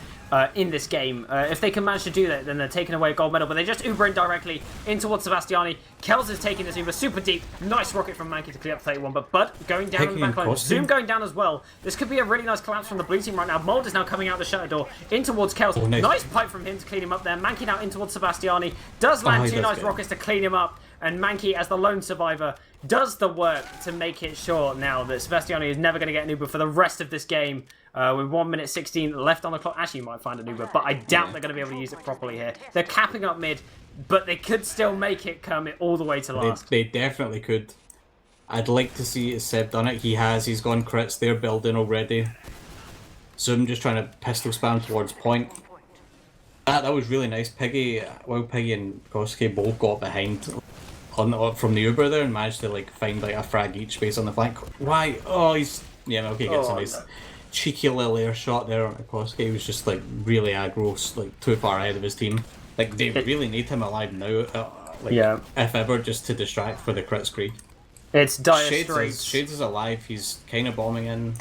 in this game. If they can manage to do that, then they're taking away a gold medal, but they just Uber in directly in towards Sebastiani. Kels is taking this Uber super deep. Nice rocket from Mankey to clear up 31, but Bud going down in the back line. Zoom going down as well. This could be a really nice collapse from the blue team right now. Mold is now coming out the shutter door in towards Kels. Oh, nice pipe from him to clean him up there. Mankey now in towards Sebastiani. Does land two nice rockets to clean him up. And Mankey, as the lone survivor, does the work to make it sure now that Sebastiani is never going to get an Uber for the rest of this game. With 1 minute 16 left on the clock. Actually, you might find an Uber, but I doubt they're going to be able to use it properly here. They're capping up mid, but they could still make it Kermit all the way to last. They definitely could. I'd like to see Seb done it. He has. He's gone crits. They're building already. Zoom just trying to pistol spam towards point. That was really nice. Piggy and Kosuke both got behind from the Uber there and managed to like find like a frag each space on the flank. Why? Oh, he's Milky gets a nice cheeky little air shot there on Kosuke. He was just like really aggro, like too far ahead of his team. Like they really need him alive now. If ever, just to distract for the crit screen. It's dire straits. Shades is alive. He's kind of bombing in.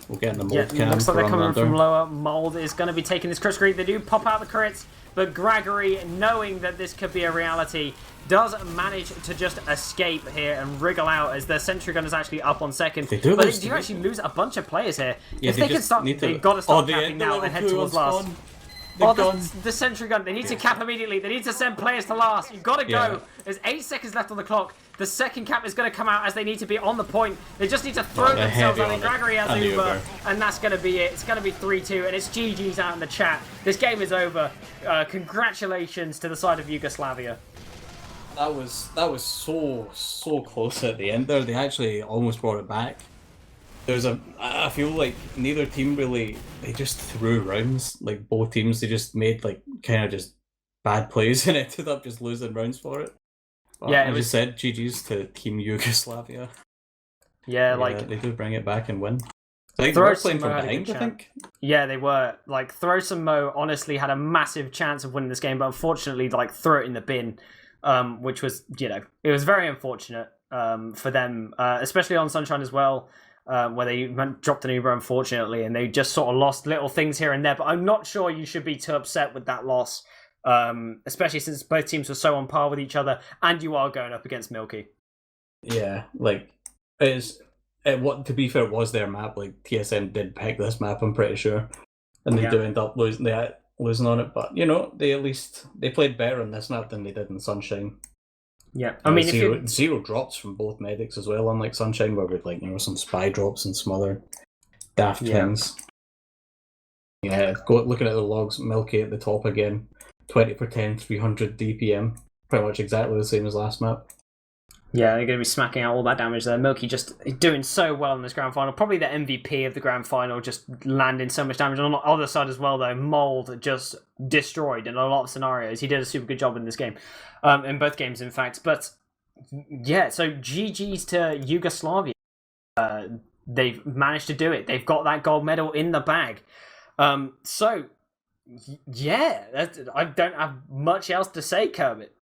We'll get in the mold cam. Looks like they're coming from lower. Mold is going to be taking this crit screen. They do pop out the crits, but Gregory, knowing that this could be a reality, does manage to just escape here and wriggle out as their sentry gun is actually up on second. But they do actually lose a bunch of players here. Yeah, if they can start, they've got to start capping now and head towards last. The sentry gun, they need to cap immediately. They need to send players to last. You've got to go. There's 8 seconds left on the clock. The second cap is going to come out as they need to be on the point. They just need to throw themselves out. Gregory has Uber, and that's going to be it. It's going to be 3-2, and it's GG's out in the chat. This game is over. Congratulations to the side of Yugoslavia. That was so close at the end there. They actually almost brought it back. I feel like neither team really, they just threw rounds. Like both teams, they just made like kind of just bad plays and ended up just losing rounds for it. But I just said GG's to Team Yugoslavia. Yeah, they do bring it back and win. I think they were playing from behind, I think. Yeah, they were. Like, Throw Some Mo honestly had a massive chance of winning this game, but unfortunately, like, threw it in the bin, which was, it was very unfortunate for them, especially on Sunshine as well. Where they dropped an Uber, unfortunately, and they just sort of lost little things here and there. But I'm not sure you should be too upset with that loss, especially since both teams were so on par with each other, and you are going up against Milky. Yeah, like to be fair, it was their map. Like TSM did pick this map, I'm pretty sure, and they do end up losing on it. But they played better on this map than they did in Sunshine. Yeah, I mean, zero drops from both medics as well, unlike Sunshine, where we'd some spy drops and some other daft things. Yeah, looking at the logs, Milky at the top again, 20 per 10, 300 DPM, pretty much exactly the same as last map. Yeah, they're going to be smacking out all that damage there. Milky just doing so well in this grand final. Probably the MVP of the grand final, just landing so much damage. On the other side as well, though, Mold just destroyed in a lot of scenarios. He did a super good job in this game. In both games, in fact. But, yeah, so GG's to Yugoslavia. They've managed to do it. They've got that gold medal in the bag. So, yeah, I don't have much else to say, Kermit.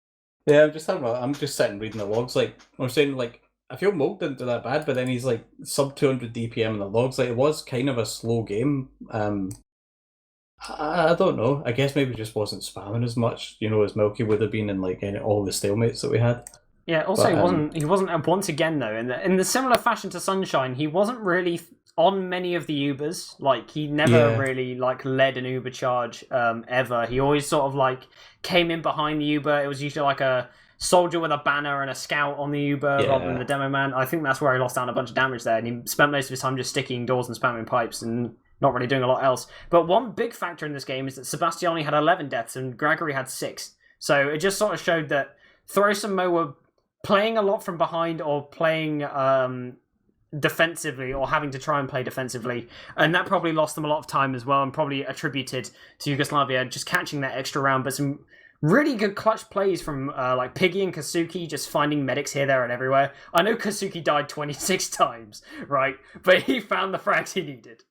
Yeah, I'm just sitting reading the logs. Like I'm saying, like I feel Mold didn't do that bad, but then he's like sub 200 DPM in the logs. Like it was kind of a slow game. I don't know. I guess maybe just wasn't spamming as much, as Milky would have been in like all the stalemates that we had. Yeah. Also, he wasn't once again though in the similar fashion to Sunshine. He wasn't really on many of the Ubers. Like he never really like led an Uber charge ever. He always sort of like came in behind the Uber. It was usually like a soldier with a banner and a scout on the Uber rather than the demo man. I think that's where he lost down a bunch of damage there, and he spent most of his time just sticking doors and spamming pipes and not really doing a lot else. But one big factor in this game is that Sebastiani had 11 deaths and Gregory had 6. So it just sort of showed that Thoros and Mo were playing a lot from behind or playing defensively or having to try and play defensively, and that probably lost them a lot of time as well, and probably attributed to Yugoslavia just catching that extra round. But some really good clutch plays from like Piggy and Kasuki, just finding medics here, there, and everywhere. I know Kasuki died 26 times, right? But he found the frags he needed.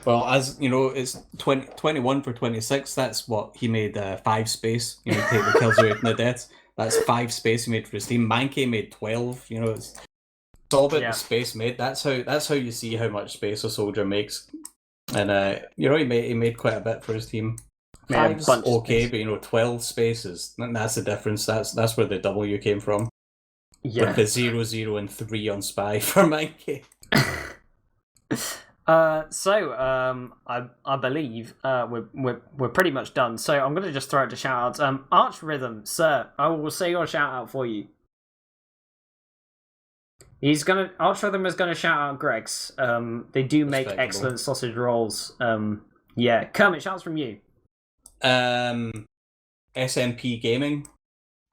Well, as you know, it's 21 for 26. That's what he made 5 space. You know, take the kills away from the deaths. That's 5 space he made for his team. Mankey made 12. You know, it's all about the space made. That's how you see how much space a soldier makes. And you know, he made quite a bit for his team. 5's okay, but you know, 12 spaces. That's the difference. That's where the W came from. Yeah. With the 0, 0, and 3 on spy for Mankey. I believe we're pretty much done. So I'm gonna just throw it to shoutouts. ArchRhythm, sir, I will say your shout out for you. ArchRhythm is gonna shout out Greg's. They do make excellent sausage rolls. Yeah, Kermit, shouts from you. SMP Gaming,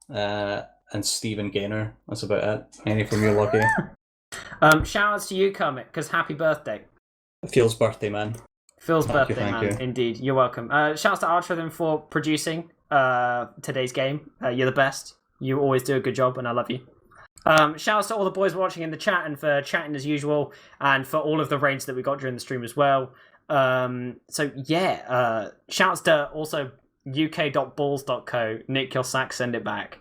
and Stephen Gaynor. That's about it. Any from you, Lucky? Shoutouts to you, Kermit, because happy birthday. Phil's birthday, man. Phil's birthday, man. Indeed. You're welcome. Shouts to ArchRhythm for producing today's game. You're the best. You always do a good job, and I love you. Shouts to all the boys watching in the chat and for chatting as usual, and for all of the raids that we got during the stream as well. So yeah, shouts to also uk.balls.co. Nick your sack, send it back.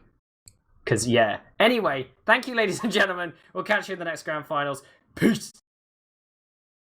Because yeah. Anyway, thank you, ladies and gentlemen. We'll catch you in the next grand finals. Peace.